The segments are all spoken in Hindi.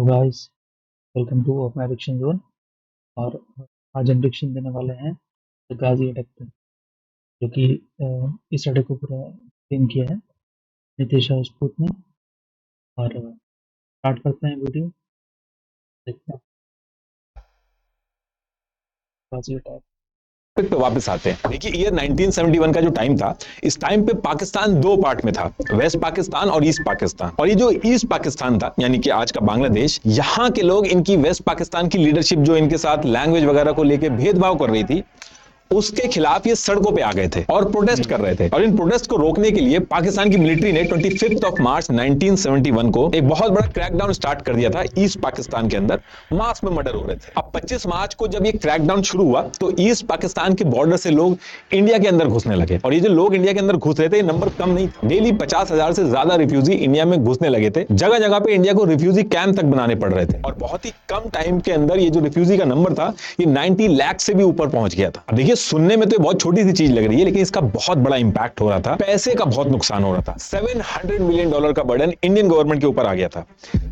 Hello guys, welcome to of my diction zone. और आज हम डिक्शन देने वाले हैं द गाजी अटैक पे, जो कि इस अटैक को पूरा फ्रेम किया है नितेश राजपूत ने। और स्टार्ट करते हैं वीडियो, देखते हैं गाजी अटैक। टॉपिक पे वापस आते हैं। देखिए, ईयर 1971 का जो टाइम था, इस टाइम पे पाकिस्तान दो पार्ट में था, वेस्ट पाकिस्तान और ईस्ट पाकिस्तान। और ये जो ईस्ट पाकिस्तान था, यानी कि आज का बांग्लादेश, यहाँ के लोग इनकी वेस्ट पाकिस्तान की लीडरशिप जो इनके साथ लैंग्वेज वगैरह को लेकर भेदभाव कर रही थी, उसके खिलाफ ये सड़कों पे आ गए थे और प्रोटेस्ट कर रहे थे। और इन प्रोटेस्ट को रोकने के लिए पाकिस्तान की मिलिट्री ने 25 ऑफ मार्च 1971 को एक बहुत बड़ा क्रैकडाउन स्टार्ट कर दिया था ईस्ट पाकिस्तान के अंदर। मास में मर्डर हो रहे थे। अब 25 मार्च को जब ये क्रैकडाउन शुरू हुआ तो ईस्ट पाकिस्तान के बॉर्डर से लोग इंडिया के अंदर घुसने लगे। और ये जो लोग इंडिया के अंदर घुस रहे थे, ये नंबर कम नहीं था। डेली 50,000 से ज्यादा रिफ्यूजी इंडिया में घुसने लगे थे। जगह जगह पे इंडिया को रिफ्यूजी कैंप तक बनाने पड़ रहे थे। और बहुत ही कम टाइम के अंदर ये जो रिफ्यूजी का नंबर था, ये 90 लाख से भी ऊपर पहुंच गया था। अब देखिए, सुनने में तो बहुत छोटी सी चीज लग रही है, लेकिन इसका बहुत बड़ा इंपैक्ट हो रहा था। पैसे का बहुत नुकसान हो रहा था। $700 मिलियन का बर्डन इंडियन गवर्नमेंट के ऊपर आ गया था।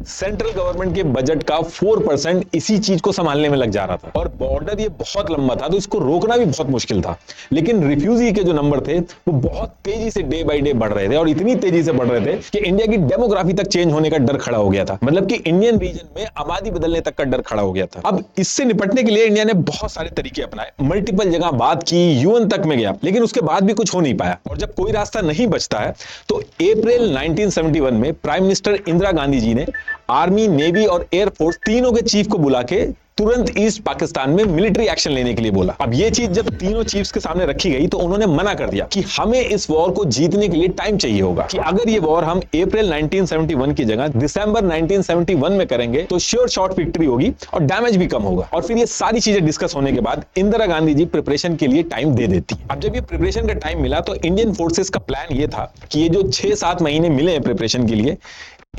सेंट्रल गवर्नमेंट के बजट का 4% इसी चीज को संभालने में लग जा रहा था। और बॉर्डर ये बहुत लंबा था, तो इसको रोकना भी बहुत मुश्किल था। लेकिन रिफ्यूजी के जो नंबर थे, वो बहुत तेजी से डे बाय डे बढ़ रहे थे। और इतनी तेजी से बढ़ रहे थे कि इंडिया की डेमोग्राफी तक चेंज होने का डर खड़ा हो गया था। मतलब कि इंडियन रीजन में आबादी बदलने तक का डर खड़ा हो गया था। अब इससे निपटने के लिए इंडिया ने बहुत सारे तरीके अपनाए, मल्टीपल जगह बात की, यूएन तक में गया, लेकिन उसके बाद भी कुछ हो नहीं पाया। और जब कोई रास्ता नहीं बचता है, तो अप्रैल 1971 में प्राइम मिनिस्टर इंदिरा गांधी जी ने आर्मी, नेवी और एयरफोर्स तीनों के चीफ को बुला के तुरंत ईस्ट पाकिस्तान में मिलिट्री एक्शन लेने के लिए बोला। अब ये चीज जब तीनों चीफ्स के सामने रखी गई, तो उन्होंने मना कर दिया कि हमें इस वॉर को जीतने के लिए टाइम चाहिए होगा, कि अगर ये वॉर हम अप्रैल 1971 की जगह दिसंबर 1971 में करेंगे तो श्योर शॉर्ट विक्ट्री होगी और डैमेज भी कम होगा। और फिर ये सारी चीजें डिस्कस होने के बाद इंदिरा गांधी जी प्रिपरेशन के लिए टाइम दे देती। अब जब ये प्रिपरेशन का टाइम मिला, तो इंडियन फोर्सेस का प्लान ये था कि ये जो 6-7 महीने मिले हैं प्रिपरेशन के लिए,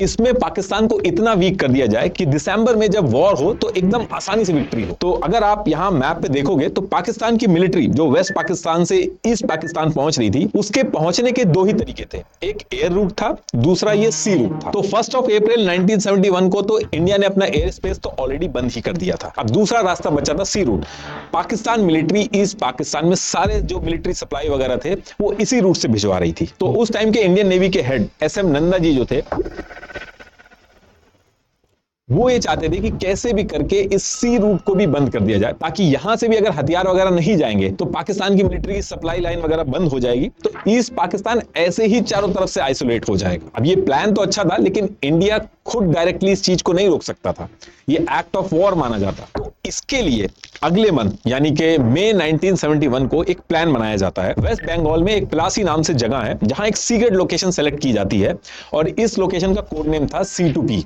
इसमें पाकिस्तान को इतना वीक कर दिया जाए कि दिसंबर में जब वॉर हो तो एकदम आसानी से विक्ट्री हो। तो अगर आप यहां मैप पे देखोगे, तो पाकिस्तान की मिलिट्री जो वेस्ट पाकिस्तान से ईस्ट पाकिस्तान पहुंच रही थी, उसके पहुंचने के दो ही तरीके थे। एक एयर रूट था, दूसरा ये सी रूट था। तो 1 अप्रैल 1971 को तो इंडिया ने अपना एयर स्पेस तो ऑलरेडी बंद ही कर दिया था। अब दूसरा रास्ता बचा था sea route. Pakistan military east Pakistan में सारे जो मिलिट्री सप्लाई वगैरह थे, वो इसी रूट से भिजवा रही थी। तो उस टाइम के इंडियन नेवी के हेड SM नंदा जी जो थे, वो ये चाहते थे कि कैसे भी करके इस सी रूट को भी बंद कर दिया जाए, ताकि यहां से भी अगर हथियार वगैरह नहीं जाएंगे तो पाकिस्तान की मिलिट्री की सप्लाई लाइन वगैरह बंद हो जाएगी, तो ईस्ट पाकिस्तान ऐसे ही चारों तरफ से आइसोलेट हो जाएगा। अब ये प्लान तो अच्छा था, लेकिन इंडिया खुद डायरेक्टली इस चीज को नहीं रोक सकता था, ये एक्ट ऑफ वॉर माना जाता। तो इसके लिए अगले मंथ यानी कि मई 1971 को एक प्लान बनाया जाता है। वेस्ट बंगाल में एक प्लासी नाम से जगह है, जहां एक सीक्रेट लोकेशन सेलेक्ट की जाती है, और इस लोकेशन का कोड नेम था C2P।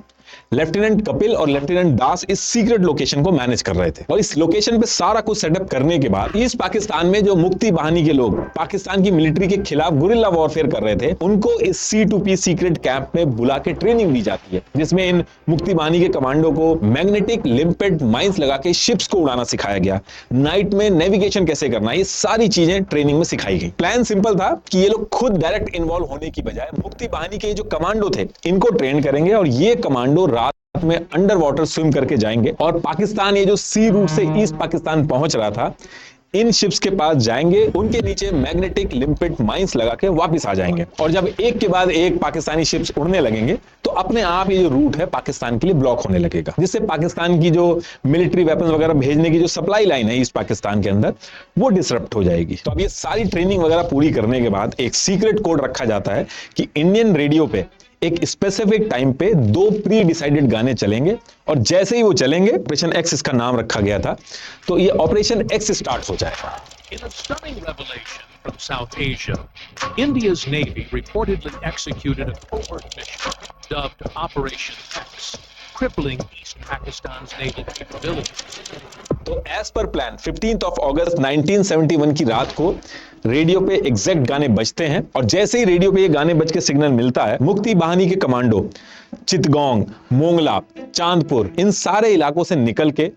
लेफ्टिनेंट कपिल और लेफ्टिनेंट दास इस सीक्रेट लोकेशन को मैनेज कर रहे थे। और इस लोकेशन पे सारा कुछ सेटअप करने के बाद ईस्ट पाकिस्तान में जो मुक्ति बाहिनी के लोग पाकिस्तान की मिलिट्री के खिलाफ गुरिल्ला वॉरफेयर कर रहे थे, उनको इस C2P सीक्रेट कैंप में बुला के ट्रेनिंग दी जाती है, जिसमें इन मुक्ति बाहिनी के कमांडो को मैग्नेटिक लिम्पेड माइंस लगा के शिप्स को उड़ाना सिखाया गया। नाइट में नेविगेशन कैसे करना, ये सारी चीजें ट्रेनिंग में सिखाई गई। प्लान सिंपल था कि ये लोग खुद डायरेक्ट इन्वॉल्व होने की बजाय मुक्ति बाहिनी के जो कमांडो थे, इनको ट्रेन करेंगे, और ये कमांडो रात में अंडर वाटर स्विम करके जाएंगे, और पाकिस्तान ये जो सी रूट से ईस्ट पाकिस्तान पहुंच रहा था, इन शिप्स के पास जाएंगे, उनके नीचे मैग्नेटिक लिम्पेड माइंस लगा के वापस आ जाएंगे। और जब एक के बाद एक पाकिस्तानी शिप्स उड़ने लगेंगे, तो अपने आप ये जो रूट है पाकिस्तान के लिए ब्लॉक होने लगेगा, जिससे पाकिस्तान की जो मिलिट्री वेपन्स वगैरह भेजने की जो सप्लाई लाइन है ईस्ट पाकिस्तान के अंदर, वो डिसरप्ट हो जाएगी। तो अब ये सारी ट्रेनिंग वगैरह पूरी करने के बाद एक सीक्रेट कोड रखा जाता है कि इंडियन रेडियो पे एक स्पेसिफिक टाइम पे 2 प्री डिसाइडेड गाने चलेंगे, और जैसे ही वो चलेंगे, ऑपरेशन एक्स इसका नाम रखा गया था, तो ये ऑपरेशन एक्स स्टार्ट हो जाएगा। In a stunning revelation from South Asia, India's Navy reportedly executed a covert mission dubbed Operation X, crippling East Pakistan's naval capabilities. तो एज पर प्लान 15 अगस्त 1971 की रात को रेडियो पे एग्जैक्ट गाने बजते हैं, और जैसे ही रेडियो पे ये गाने बज के सिग्नल मिलता है, मुक्ति बाहिनी के कमांडो चितगोंग, मोंगला, चांदपुर, इन सारे इलाकों से निकल के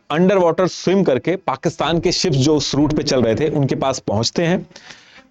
अंडर वाटर स्विम करके पाकिस्तान के शिप्स जो उस रूट पे चल रहे थे, उनके पास पहुंचते हैं।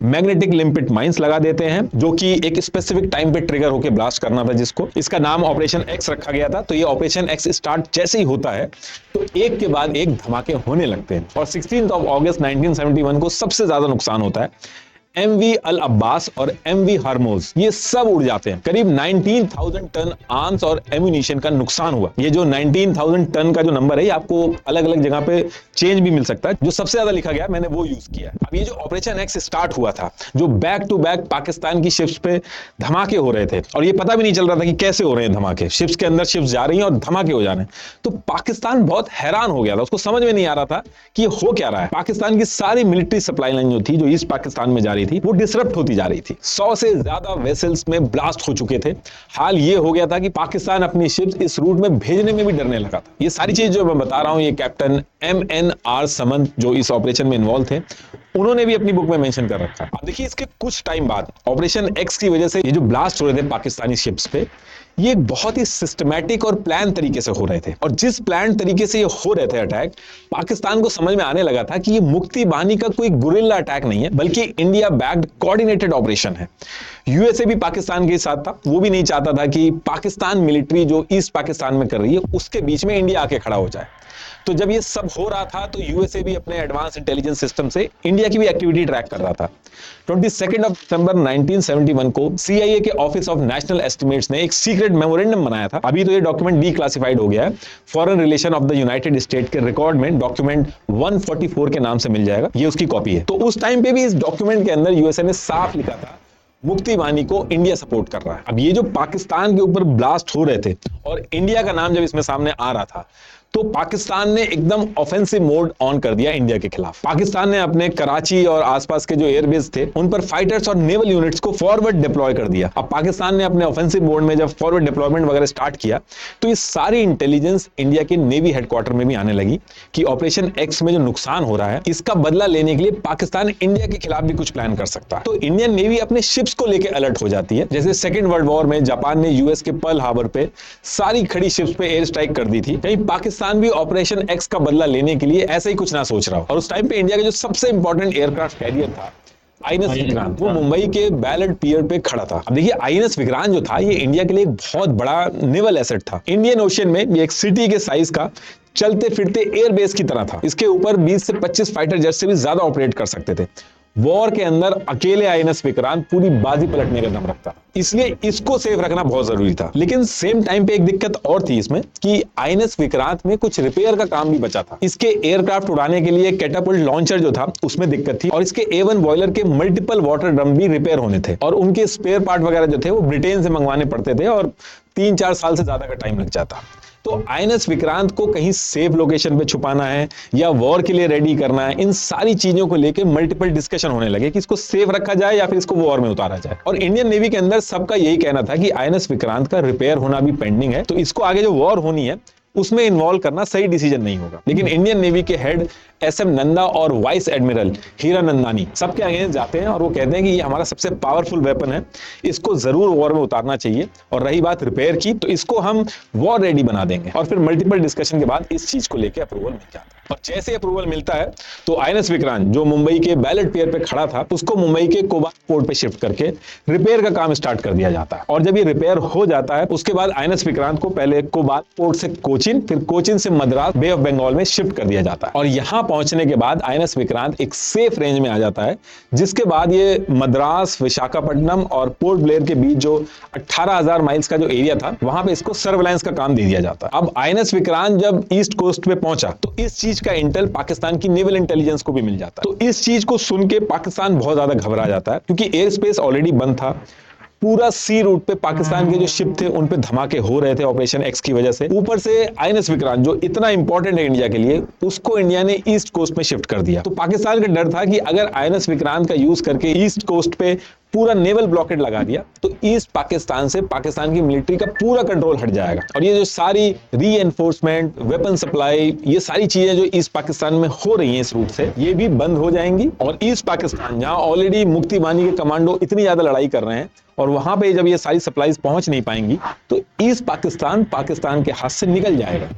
मैग्नेटिक लिम्पिट माइंस लगा देते हैं, जो कि एक स्पेसिफिक टाइम पे ट्रिगर होकर ब्लास्ट करना था, जिसको इसका नाम ऑपरेशन एक्स रखा गया था। तो ये ऑपरेशन एक्स स्टार्ट जैसे ही होता है तो एक के बाद एक धमाके होने लगते हैं और 16 अगस्त 1971 को सबसे ज्यादा नुकसान होता है। एमवी अल अब्बास और एमवी हरमोज ये सब उड़ जाते हैं। करीब 19,000 टन आर्म्स और एम्यूनिशन का नुकसान हुआ। ये जो 19,000 टन का जो नंबर है, ये आपको अलग अलग जगह पे चेंज भी मिल सकता है। जो सबसे ज्यादा लिखा गया मैंने वो यूज किया है। अब ये जो ऑपरेशन एक्स स्टार्ट हुआ था, जो बैक टू बैक पाकिस्तान की शिप्स पे धमाके हो रहे थे और ये पता भी नहीं चल रहा था कि कैसे हो रहे हैं धमाके। शिप्स के अंदर शिप्स जा रही हैं और धमाके हो जा रहे हैं। तो पाकिस्तान बहुत हैरान हो गया था, उसको समझ में नहीं आ रहा था कि ये हो क्या रहा है। पाकिस्तान की सारी मिलिट्री सप्लाई लाइन जो थी, जो ईस्ट पाकिस्तान में जा रही थी, वो डिसरप्ट होती जा रही थी। 100 से ज्यादा वेसल्स में ब्लास्ट हो चुके थे। हाल ये हो गया था कि पाकिस्तान अपनी शिप्स इस रूट में भेजने में भी डरने लगा था। ये सारी चीज जो मैं बता रहा हूं, ये कैप्टन MNR समंत जो इस ऑपरेशन में इन्वॉल्व थे, उन्होंने भी अपनी बुक में मेंशन कर रखा है। अब देखिए, इसके कुछ टाइम बाद ऑपरेशन एक्स की वजह से ये जो ब्लास्ट हो रहे थे पाकिस्तानी शिप्स पे, ये बहुत ही सिस्टमैटिक और प्लान तरीके से हो रहे थे। और जिस प्लान तरीके से ये हो रहे थे अटैक, पाकिस्तान को समझ में आने लगा था कि ये मुक्ति बाहिनी का कोई गुरिल्ला अटैक नहीं है, बल्कि इंडिया बैक्ड कोऑर्डिनेटेड ऑपरेशन है। यूएसए भी पाकिस्तान के साथ था। वो भी नहीं चाहता था कि पाकिस्तान मिलिट्री जो ईस्ट पाकिस्तान में कर रही है, उसके बीच में इंडिया आके खड़ा हो जाए। तो जब ये सब हो रहा था तो यूएसए भी अपने एडवांस इंटेलिजेंस सिस्टम से इंडिया की भी एक्टिविटी ट्रैक कर रहा था। 22 दिसंबर 1971 को सीआईए के ऑफिस ऑफ नेशनल एस्टिमेट्स ने एक सीक्रेट मेमोरेंडम बनाया था। अभी तो ये डॉक्यूमेंट डीक्लासिफाइड हो गया है। Foreign relation of the United state के रिकॉर्ड में डॉक्यूमेंट 144 के नाम से मिल जाएगा। ये उसकी कॉपी है। तो उस टाइम पे भी इस डॉक्यूमेंट के अंदर यूएसए ने साफ लिखा था, मुक्ति बाहिनी को इंडिया सपोर्ट कर रहा है। अब ये जो पाकिस्तान के ऊपर ब्लास्ट हो रहे थे और इंडिया का नाम जब इसमें सामने आ रहा था, तो पाकिस्तान ने एकदम ऑफेंसिव मोड ऑन कर दिया इंडिया के खिलाफ। पाकिस्तान ने अपने कराची और आसपास के जो एयरबेस थे, उन पर फाइटर्स और नेवल यूनिट्स को फॉरवर्ड डिप्लॉय कर दिया। अब पाकिस्तान ने अपने ऑफेंसिव मोड में जब फॉरवर्ड डिप्लॉयमेंट वगैरह स्टार्ट किया, तो ये सारी इंटेलिजेंस इंडिया के नेवी हेडक्वार्टर में भी आने लगी कि ऑपरेशन एक्स में जो नुकसान हो रहा है, इसका बदला लेने के लिए पाकिस्तान इंडिया के खिलाफ भी कुछ प्लान कर सकता है। तो इंडियन नेवी अपने शिप्स को लेकर अलर्ट हो जाती है। जैसे सेकेंड वर्ल्ड वॉर में जापान ने यूएस के पर्ल हार्बर पे सारी खड़ी शिप्स पे एयर स्ट्राइक कर दी थी, कहीं पाकिस्तान भी ऑपरेशन एक्स का बदला लेने के लिए ऐसा ही कुछ ना सोच रहा हो। और उस टाइम पे इंडिया का जो सबसे इंपॉर्टेंट एयरक्राफ्ट कैरियर था आईएनएस विक्रांत, वो मुंबई के बैलेट पियर पे खड़ा था। अब देखिए, आईएनएस विक्रांत जो था, ये इंडिया के लिए एक बहुत बड़ा नेवल एसेट था। इंडियन ओशियन में ये एक सिटी के साइज का चलते फिरते एयरबेस की तरह था। इसके ऊपर 20 से 25 फाइटर जेट से भी ज्यादा ऑपरेट कर सकते थे। वॉर के अंदर अकेले आईएनएस विक्रांत पूरी बाजी पलटने का दम रखता, इसलिए इसको सेफ रखना बहुत जरूरी था। लेकिन सेम टाइम पे एक दिक्कत और थी इसमें कि आईएनएस विक्रांत में कुछ रिपेयर का काम भी बचा था। इसके एयरक्राफ्ट उड़ाने के लिए कैटापुल्ट लॉन्चर जो था, उसमें दिक्कत थी, और इसके A1 बॉयलर के मल्टीपल वाटर ड्रम भी रिपेयर होने थे, और उनके स्पेयर पार्ट वगैरह जो थे वो ब्रिटेन से मंगवाने पड़ते थे, और 3-4 साल से ज्यादा का टाइम लग जाता। तो आईएनएस विक्रांत को कहीं सेफ लोकेशन पे छुपाना है या वॉर के लिए रेडी करना है, इन सारी चीजों को लेकर मल्टीपल डिस्कशन होने लगे कि इसको सेफ रखा जाए या फिर इसको वॉर में उतारा जाए। और इंडियन नेवी के अंदर सबका यही कहना था कि आईएनएस विक्रांत का रिपेयर होना भी पेंडिंग है, तो इसको आगे जो वॉर होनी है उसमें इन्वॉल्व करना सही डिसीजन नहीं होगा। लेकिन इंडियन नेवी के हेड SM नंदा और वाइस एडमिरल हीरानंदानी सबके अगेंस्ट जाते हैं और वो कहते हैं कि ये हमारा सबसे पावरफुल वेपन है, इसको जरूर वॉर में उतारना चाहिए। और रही बात रिपेयर की, तो इसको हम वॉर रेडी बना देंगे। और फिर मल्टीपल डिस्कशन के बाद इस चीज को लेकर अप्रूवल मिल जाता है। और जैसे अप्रूवल मिलता है तो आईएनएस विक्रांत जो मुंबई के बैलेट पियर पे खड़ा था, उसको मुंबई के कोबाल्ट पोर्ट पे शिफ्ट करके रिपेयर का काम स्टार्ट कर दिया जाता है। और जब ये रिपेयर हो जाता है, उसके बाद आईएनएस विक्रांत को पहले कोबाल्ट पोर्ट से कोचिन, फिर कोचिन से मद्रास बे ऑफ बंगाल में शिफ्ट कर दिया जाता है। और यहां पहुंचने के बाद आईएनएस विक्रांत एक सेफ रेंज में आ जाता है, जिसके बाद ये मद्रास, विशाखापट्टनम और पोर्ट ब्लेयर के बीच जो 18,000 माइल्स का जो एरिया था, वहां पे इसको सर्वेलांस का काम दे दिया जाता है। अब आईएनएस विक्रांत जब ईस्ट कोस्ट पे पहुंचा, तो इस चीज का इंटेल पाकिस्तान की नेवल इंटेलिजेंस को भी मिल जाता है। तो इस चीज को सुन के पाकिस्तान बहुत ज्यादा घबरा जाता है, क्योंकि एयर स्पेस ऑलरेडी बंद था। पूरा सी रूट पे पाकिस्तान के जो शिप थे उन पे धमाके हो रहे थे ऑपरेशन एक्स की वजह से। ऊपर से आईएनएस विक्रांत जो इतना इंपॉर्टेंट है इंडिया के लिए, उसको इंडिया ने ईस्ट कोस्ट में शिफ्ट कर दिया। तो पाकिस्तान का डर था कि अगर आईएनएस विक्रांत का यूज करके ईस्ट कोस्ट पे पूरा नेवल ब्लॉकेट लगा दिया, तो ईस्ट पाकिस्तान से पाकिस्तान की मिलिट्री का पूरा कंट्रोल हट जाएगा। और ये जो सारी रीएनफोर्समेंट, वेपन सप्लाई, ये सारी चीजें जो ईस्ट पाकिस्तान में हो रही हैं इस रूट से, ये भी बंद हो जाएंगी। और ईस्ट पाकिस्तान जहां ऑलरेडी मुक्ति बाहिनी के कमांडो इतनी ज्यादा लड़ाई कर रहे हैं, और वहां पे जब ये सारी सप्लाईज पहुंच नहीं पाएंगी, तो ईस्ट पाकिस्तान पाकिस्तान के हाथ से निकल जाएगा।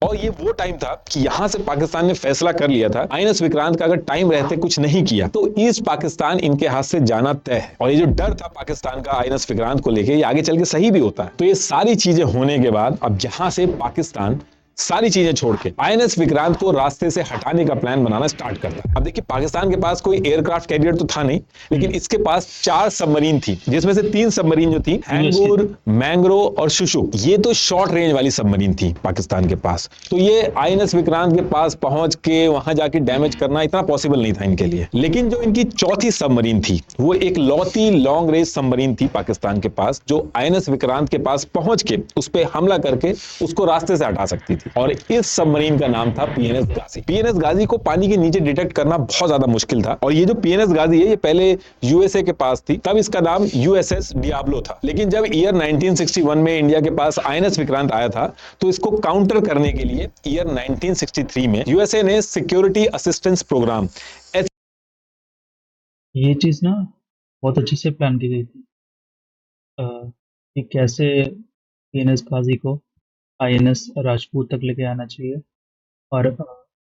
और ये वो टाइम था कि यहां से पाकिस्तान ने फैसला कर लिया था आईएनएस विक्रांत का अगर टाइम रहते कुछ नहीं किया तो ईस्ट पाकिस्तान इनके हाथ से जाना तय है। और ये जो डर था पाकिस्तान का आईएनएस विक्रांत को लेके, ये आगे चल के सही भी होता है। तो ये सारी चीजें होने के बाद अब यहां से पाकिस्तान सारी चीजें छोड़ के आईएनएस विक्रांत को रास्ते से हटाने का प्लान बनाना स्टार्ट करता है। अब देखिए, पाकिस्तान के पास कोई एयरक्राफ्ट कैरियर तो था नहीं, लेकिन इसके पास 4 सबमरीन थी, जिसमें से 3 सबमरीन जो थी हैंगूर, मैंग्रो और शुशुक, ये तो शॉर्ट रेंज वाली सबमरीन थी पाकिस्तान के पास। तो ये आईएनएस विक्रांत के पास पहुंच के वहां जाके डैमेज करना इतना पॉसिबल नहीं था इनके लिए। लेकिन जो इनकी चौथी सबमरीन थी वो एक लौती लॉन्ग रेंज सबमरीन थी पाकिस्तान के पास, जो आईएनएस विक्रांत के पास पहुंच के उस पर हमला करके उसको रास्ते से हटा सकती थी। और इस सबमरीन का नाम था पीएनएस गाजी। पीएनएस गाजी को पानी के नीचे डिटेक्ट करना बहुत ज्यादा मुश्किल था। और ये जो पीएनएस गाजी है, ये पहले यूएसए के पास थी, तब इसका नाम यूएसएस डियाब्लो था। लेकिन जब ईयर 1961 में इंडिया के पास आईएनएस विक्रांत आया था, तो इसको काउंटर करने के लिए ईयर 1963 में यूएसए ने सिक्योरिटी असिस्टेंस प्रोग्राम, ये चीज ना बहुत अच्छे से प्लान की गई थी कि कैसे पीएनएस गाजी को आईएनएस राजपूत तक लेके आना चाहिए। और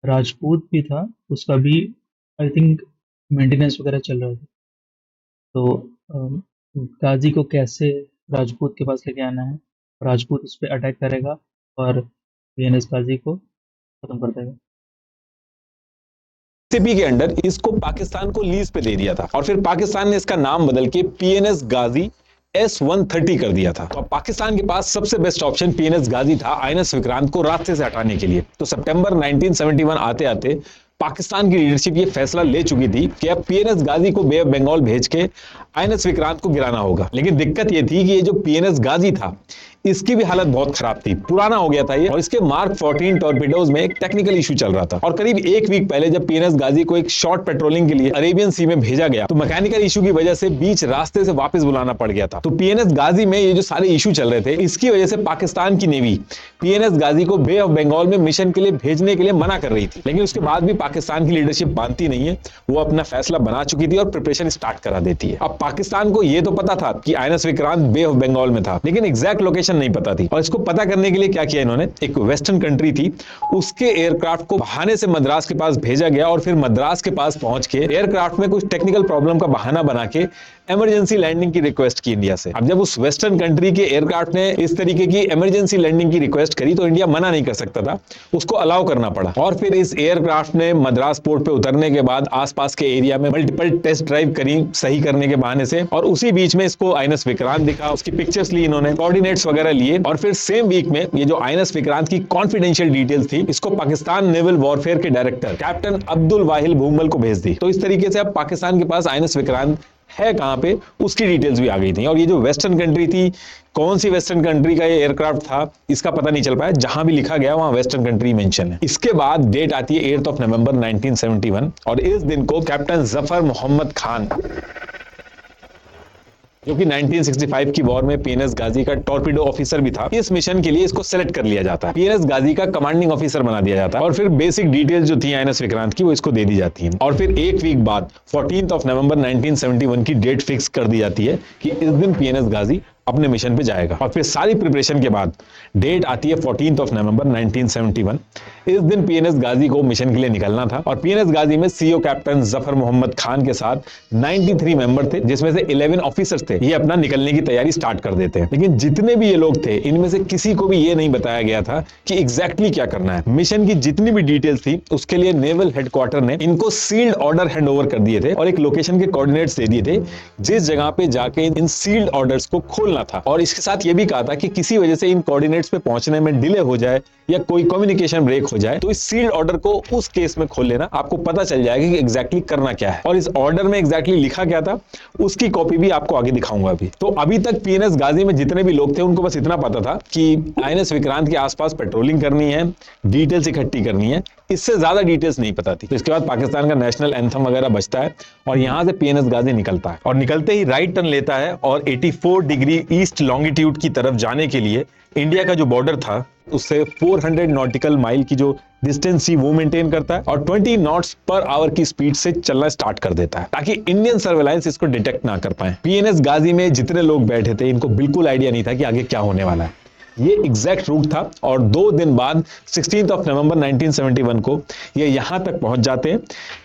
राजपूत भी था, उसका भी आई थिंक मेंटेनेंस वगैरह चल रहा था। तो गाजी को कैसे राजपूत के पास लेके आना है, राजपूत उस पर अटैक करेगा और पीएनएस गाजी को खत्म कर देगा। सीपी के अंडर इसको पाकिस्तान को लीज पे दे दिया था, और फिर पाकिस्तान ने इसका नाम बदल के पीएनएस गाजी S-130 कर दिया था। तो पाकिस्तान के पास सबसे बेस्ट ऑप्शन पीएनएस गाजी था आईएनएस विक्रांत को रास्ते से हटाने के लिए। तो सितंबर 1971 आते आते पाकिस्तान की लीडरशिप ये फैसला ले चुकी थी कि अब पीएनएस गाजी को बे ऑफ बंगाल भेज के आईएनएस विक्रांत को गिराना होगा। लेकिन दिक्कत ये थी कि ये जो पीएनएस गाजी था, इसकी भी हालत बहुत खराब थी, पुराना हो गया था ये, और इसके मार्क 14 टॉर्पीडोज में एक टेक्निकल इशू चल रहा था। और करीब 1 वीक पहले जब पीएनएस गाजी को एक शॉर्ट पेट्रोलिंग के लिए अरेबियन सी में भेजा गया, तो मैकेनिकल इशू की वजह से बीच रास्ते से वापस बुलाना पड़ गया था। तो पीएनएस गाजी में ये जो सारे इशू चल रहे थे, इसकी वजह से पाकिस्तान की नेवी पीएनएस गाजी को बे ऑफ बंगाल में मिशन के लिए भेजने के लिए मना कर रही थी। लेकिन उसके बाद भी पाकिस्तान की लीडरशिप मानती नहीं है, वो अपना फैसला बना चुकी थी और प्रिपरेशन स्टार्ट करा देती है। अब पाकिस्तान को ये तो पता था कि INS Vikrant bay of Bengal में था, लेकिन एग्जैक्ट लोकेशन नहीं पता थी। और इसको पता करने के लिए क्या किया इन्होंने, एक वेस्टर्न कंट्री थी, उसके एयरक्राफ्ट को बहाने से मद्रास के पास भेजा गया, और फिर मद्रास के पास पहुंच के एयरक्राफ्ट में कुछ टेक्निकल प्रॉब्लम का बहाना बना के इमरजेंसी लैंडिंग की रिक्वेस्ट की इंडिया से। अब जब उस वेस्टर्न कंट्री के एयरक्राफ्ट ने इस तरीके की इमरजेंसी लैंडिंग की रिक्वेस्ट करी, तो इंडिया मना नहीं कर सकता था, उसको अलाउ करना पड़ा। और फिर इस एयरक्राफ्ट ने मद्रास पोर्ट पे उतरने के बाद आसपास के एरिया में मल्टीपल टेस्ट ड्राइव करी सही करने के बहाने से, और उसी बीच में इसको आईएनएस विक्रांत दिखा, उसकी पिक्चर्स ली इन्होंने, कोऑर्डिनेट्स वगैरह लिए, और फिर सेम वीक में ये जो आईएनएस विक्रांत की कॉन्फिडेंशियल डिटेल्स थी, इसको पाकिस्तान नेवल वॉरफेयर के डायरेक्टर कैप्टन अब्दुल वाहिल भूमल को भेज दी। तो इस तरीके से अब पाकिस्तान के पास आईएनएस विक्रांत है कहां पे, उसकी डिटेल्स भी आ गई थी। और ये जो वेस्टर्न कंट्री थी, कौन सी वेस्टर्न कंट्री का ये एयरक्राफ्ट था, इसका पता नहीं चल पाया, जहां भी लिखा गया वहां वेस्टर्न कंट्री मेंशन है। इसके बाद डेट आती है 8 नवंबर 1971, और इस दिन को कैप्टन जफर मोहम्मद खान, जो कि 1965 की वॉर में पीएनएस गाजी का टॉर्पीडो ऑफिसर भी था, इस मिशन के लिए इसको सेलेक्ट कर लिया जाता है, पीएनएस गाजी का कमांडिंग ऑफिसर बना दिया जाता है, और फिर बेसिक डिटेल्स जो थी आईएनएस विक्रांत की वो इसको दे दी जाती हैं। और फिर 1 वीक बाद 14 नवंबर 1971 की डेट फिक्स कर दी जाती है कि इस दिन पीएनएस गाजी अपने मिशन पे जाएगा। और फिर सारी प्रिपरेशन के बाद डेट आती है 14 नवंबर 1971। इस दिन पीएनएस गाजी को मिशन के लिए निकलना था, और पीएनएस गाजी में सीओ कैप्टन जफर मोहम्मद खान के साथ 93 मेंबर थे, जिसमें से 11 ऑफिसर्स थे। ये अपना निकलने की तैयारी स्टार्ट कर देते हैं। लेकिन जितने भी ये लोग थे, इनमें से किसी को भी ये नहीं बताया गया था कि एग्जैक्टली क्या करना है। मिशन की जितनी भी डिटेल्स थी, उसके लिए नेवल हेडक्वार्टर ने इनको सील्ड ऑर्डर हैंड ओवर कर दिए थे, और एक लोकेशन के कोऑर्डिनेट्स दे दिए थे, जिस जगह पे जाके इन सील्ड ऑर्डर्स को खोलना था। और इसके साथ ये भी कहा था कि किसी वजह से इन कोऑर्डिनेट्स पे पहुंचने में डिले हो जाए या कोई कम्युनिकेशन ब्रेक हो जाए, तो इस सील्ड ऑर्डर को उस केस में खोल लेना, आपको पता चल जाएगा कि एग्जैक्टली करना क्या है। और इस ऑर्डर में एग्जैक्टली लिखा क्या था, उसकी कॉपी भी आपको आगे दिखाऊंगा अभी। तो अभी तक पीएनएस गाजी में जितने भी लोग थे, उनको बस इतना पता था कि आईएनएस विक्रांत के आसपास पेट्रोलिंग करनी है, डिटेल्स इकट्ठी करनी है, इससे ज्यादा डिटेल्स नहीं पता थी। तो इसके बाद पाकिस्तान का नेशनल एंथम वगैरह बजता है, और यहां से पीएनएस गाजी निकलता है, और निकलते ही राइट टर्न लेता है, और 84 डिग्री ईस्ट लॉन्गिट्यूड की तरफ जाने के लिए इंडिया का जो बॉर्डर था, उससे 400 नॉटिकल माइल की जो डिस्टेंस थी वो मेंटेन करता है, और 20 नॉट्स पर आवर की स्पीड से चलना स्टार्ट कर देता है, ताकि इंडियन सर्वेलांस इसको डिटेक्ट ना कर पाए। पीएनएस गाजी में जितने लोग बैठे थे, इनको बिल्कुल आइडिया नहीं था कि आगे क्या होने वाला है। ये एग्जैक्ट रूट था और 2 दिन बाद 16 नवंबर 1971 को ये यहां तक पहुंच जाते हैं।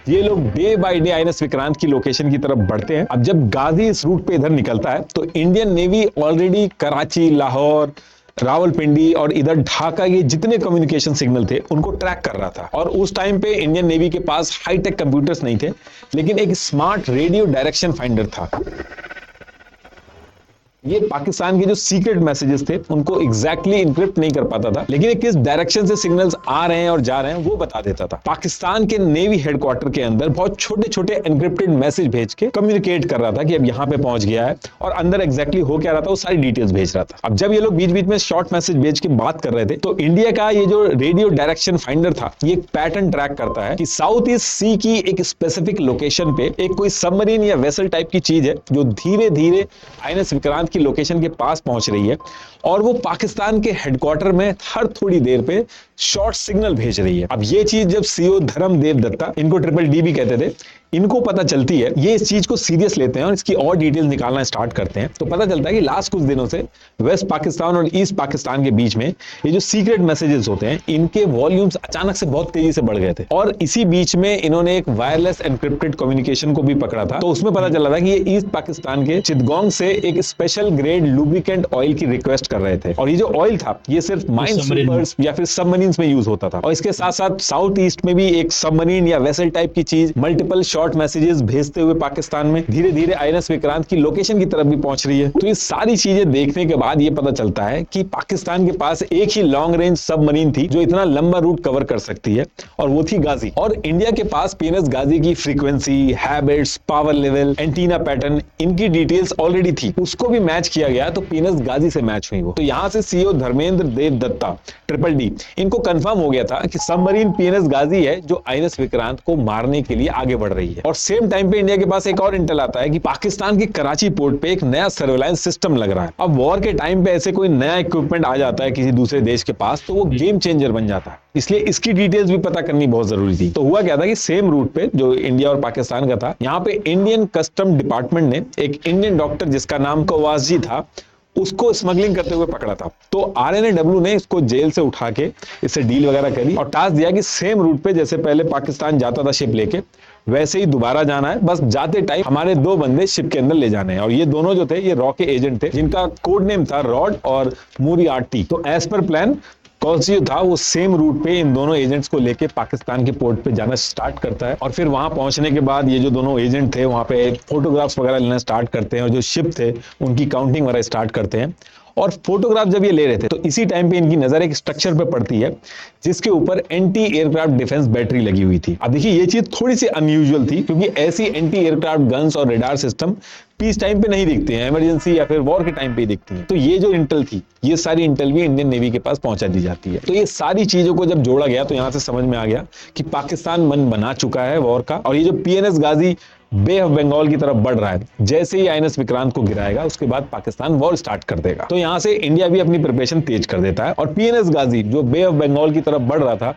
ये लोग day by day INS Vikrant की लोकेशन की तरफ बढ़ते हैं। अब जब गाजी इस रूट पे इधर निकलता है तो Indian navy already Karachi, Lahore, Rawalpindi और इधर ढाका, ये जितने कम्युनिकेशन सिग्नल थे उनको ट्रैक कर रहा था। और उस टाइम पे इंडियन नेवी के पास हाईटेक कंप्यूटर्स नहीं थे, लेकिन एक स्मार्ट रेडियो डायरेक्शन फाइंडर था। ये पाकिस्तान के जो सीक्रेट मैसेजेस थे उनको एग्जैक्टली इंक्रिप्ट नहीं कर पाता था, लेकिन किस डायरेक्शन से सिग्नल्स आ रहे हैं और जा रहे हैं वो बता देता था। पाकिस्तान के नेवी हेडक्वार्टर के अंदर बहुत छोटे छोटे एनक्रिप्टेड मैसेज भेज के कम्युनिकेट कर रहा था कि अब यहां पे पहुंच गया है, और अंदर एग्जैक्टली हो क्या रहा था वो सारी डिटेल्स भेज रहा था। अब जब ये लोग बीच बीच में शॉर्ट मैसेज भेज के बात कर रहे थे तो इंडिया का ये जो रेडियो डायरेक्शन फाइंडर था ये एक पैटर्न ट्रैक करता है कि साउथ ईस्ट सी की एक स्पेसिफिक लोकेशन पे एक कोई सबमरीन या वेसल टाइप की चीज है जो धीरे धीरे आईएनएस विक्रांत की लोकेशन के पास पहुंच रही है, और वो पाकिस्तान के हेडक्वार्टर में हर थोड़ी देर पे शॉर्ट सिग्नल भेज रही है। अब ये चीज जब सीओ धर्मदेव दत्ता, इनको ट्रिपल डी भी कहते थे, इनको पता चलती है, ये इस चीज को सीरियस लेते हैं और इसकी और डिटेल्स निकालना स्टार्ट करते हैं। तो पता चलता है कि लास्ट कुछ दिनों से वेस्ट पाकिस्तान और ईस्ट पाकिस्तान के बीच में ये जो सीक्रेट मैसेजेस होते हैं इनके वॉल्यूम्स अचानक से बहुत तेजी से बढ़ गए थे, और इसी बीच में इन्होंने एक वायरलेस एनक्रिप्टेड कम्युनिकेशन को भी पकड़ा था। तो उसमें पता चला था कि ये ईस्ट पाकिस्तान के चिटगोंग से एक स्पेशल ग्रेड लुब्रिकेंट ऑयल की रिक्वेस्ट कर रहे थे, और ये जो ऑयल था ये सिर्फ माइन स्वीपर्स या फिर सबमरीन्स में यूज होता था। और इसके साथ साथ साउथ ईस्ट में भी एक सबमरीन या वेसल टाइप की चीज मल्टीपल शॉर्ट मैसेजेस भेजते हुए पाकिस्तान में धीरे धीरे आईएनएस विक्रांत की लोकेशन की तरफ भी पहुंच रही है। तो ये सारी चीजें देखने के बाद ये पता चलता है कि पाकिस्तान के पास एक ही लॉन्ग रेंज सबमरीन थी जो इतना लंबा रूट कवर कर सकती है, और वो थी गाजी। और इंडिया के पास पीएनएस गाजी की frequency, habits, power level, antenna pattern, इनकी डिटेल्स ऑलरेडी थी, उसको भी मैच किया गया तो पीएनएस गाजी से मैच हुई वो। तो यहां से सीओ धर्मेंद्र देव दत्ता, ट्रिपल डी, इनको कंफर्म हो गया था कि सबमरीन पीएनएस गाजी है जो आईएनएस विक्रांत को मारने के लिए आगे बढ़ रही है। और सेम टाइम पे इंडिया के पास एक और इंटेल आता है कि पाकिस्तान के कराची पोर्ट पे एक नया सर्वेलांस सिस्टम लग रहा है। अब वॉर के टाइम पे ऐसे कोई नया इक्विपमेंट आ जाता है किसी दूसरे देश के पास तो वो गेम चेंजर बन जाता है, इसलिए इसकी डिटेल्स भी पता करनी बहुत जरूरी थी। तो हुआ क्या था कि सेम रूट पे जो इंडिया और पाकिस्तान का था, यहाँ पे इंडियन कस्टम डिपार्टमेंट ने एक इंडियन डॉक्टर जिसका नाम कवासजी था उसको स्मगलिंग करते हुए पकड़ा था। तो आरएनएडब्ल्यू ने इसको जेल से उठा के इससे डील वगैरह करी और टास्क दिया कि सेम रूट पे जैसे पहले पाकिस्तान जाता था शिप लेके, वैसे ही दोबारा जाना है, बस जाते टाइम हमारे 2 बंदे शिप के अंदर ले जाने हैं। और ये दोनों जो थे ये रॉ के एजेंट थे जिनका कोड नेम था रॉड और मूरियार्टी। तो एज पर प्लान कौशल जो था वो सेम रूट पे इन दोनों एजेंट्स को लेके पाकिस्तान के पोर्ट पे जाना स्टार्ट करता है, और फिर वहां पहुंचने के बाद ये जो दोनों एजेंट थे वहां पे फोटोग्राफ्स वगैरह लेना स्टार्ट करते हैं, और जो शिप थे उनकी काउंटिंग वगैरह स्टार्ट करते हैं। और फोटोग्राफ जब ये ले रहे थे तो इसी टाइम पे इनकी नजर एक स्ट्रक्चर पे पड़ती है जिसके ऊपर एंटी एयरक्राफ्ट डिफेंस बैटरी लगी हुई थी। अब देखिए ये चीज थोड़ी सी अनयूजुअल थी क्योंकि ऐसी एंटी एयरक्राफ्ट गन्स और रेडार सिस्टम पीस टाइम पे नहीं दिखते हैं, इमरजेंसी या फिर वॉर के टाइम पे ही दिखती हैं। तो ये जो इंटेल थी ये सारी इंटेल भी इंडियन नेवी के पास पहुंचा दी जाती है। तो ये सारी चीजों को जब जोड़ा गया तो यहां से समझ में आ गया कि पाकिस्तान मन बना चुका है वॉर का, और ये जो PNS Ghazi bay of Bengal की तरफ बढ़ रहा है, जैसे ही आईएनएस विक्रांत को गिराएगा उसके बाद पाकिस्तान वॉर स्टार्ट कर देगा। तो यहां से इंडिया भी अपनी प्रिपरेशन तेज कर देता है, और पीएनएस गाजी जो बे ऑफ बंगाल की तरफ बढ़ रहा था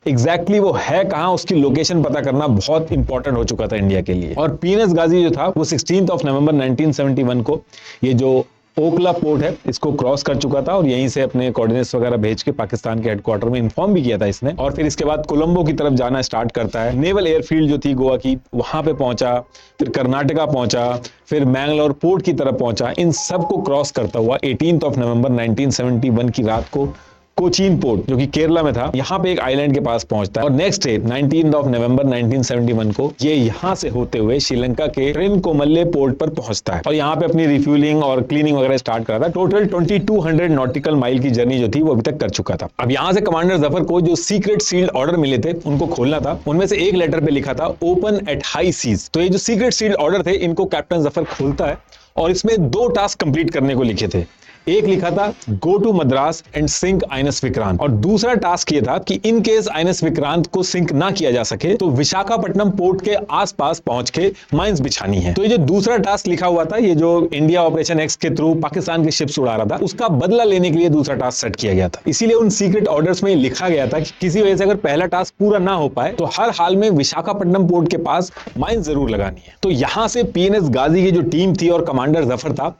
एग्जैक्टली वो है कहां, उसकी लोकेशन पता करना बहुत इंपॉर्टेंट हो चुका था इंडिया के लिए। और पीएनएस गाजी जो था वो 16 नवंबर 1971 को ये जो ओखला पोर्ट है इसको क्रॉस कर चुका था, और यहीं से अपने कोऑर्डिनेट्स वगैरह भेज के पाकिस्तान के हेडक्वार्टर में इन्फॉर्म भी किया था इसने। और फिर इसके बाद कोलंबो की तरफ जाना स्टार्ट करता है। नेवल एयरफील्ड जो थी गोवा की वहां पे पहुंचा, फिर कर्नाटका पहुंचा, फिर मैंगलोर पोर्ट की तरफ पहुंचा। इन सब को क्रॉस करता हुआ 18 नवंबर 1971 की रात को कोचीन पोर्ट जो कि केरला में था, यहां पे एक आइलैंड के पास पहुंचता है। और नेक्स्ट डे 19 नवंबर 1971 को ये यहां से होते हुए श्रीलंका के ट्रिनकोमल्ले पोर्ट पर पहुंचता है, और यहां पे अपनी रिफ्यूलिंग और क्लीनिंग वगैरह स्टार्ट करता है। टोटल 2200 नॉटिकल माइल की जर्नी जो थी वो अभी तक कर चुका था। अब यहां से कमांडर जफर को जो सीक्रेट सील्ड ऑर्डर मिले थे उनको खोलना था। उनमें से एक लेटर पे लिखा था ओपन एट हाई सीज। तो ये जो सीक्रेट सील्ड ऑर्डर थे इनको कैप्टन जफर खोलता है, और इसमें 2 टास्क कंप्लीट करने को लिखे थे। एक लिखा था go to Madras and sink INS Vikrant, और दूसरा टास्क ये था कि इन केस आईएनएस विक्रांत को सिंक ना किया जा सके तो विशाखापट्टनम पोर्ट के आसपास पहुंच के माइंस बिछानी है। तो ये जो दूसरा टास्क लिखा हुआ था, ये जो इंडिया ऑपरेशन एक्स के थ्रू पाकिस्तान के शिप्स उड़ा रहा था, उसका बदला लेने के लिए दूसरा टास्क सेट किया गया था। इसीलिए उन सीक्रेट ऑर्डर्स में लिखा गया था कि किसी वजह से अगर पहला टास्क पूरा ना हो पाए तो हर हाल में विशाखापट्टनम पोर्ट के पास माइंस जरूर लगानी है। तो यहां से पीएनएस गाजी की जो टीम थी और कमांडर जफर था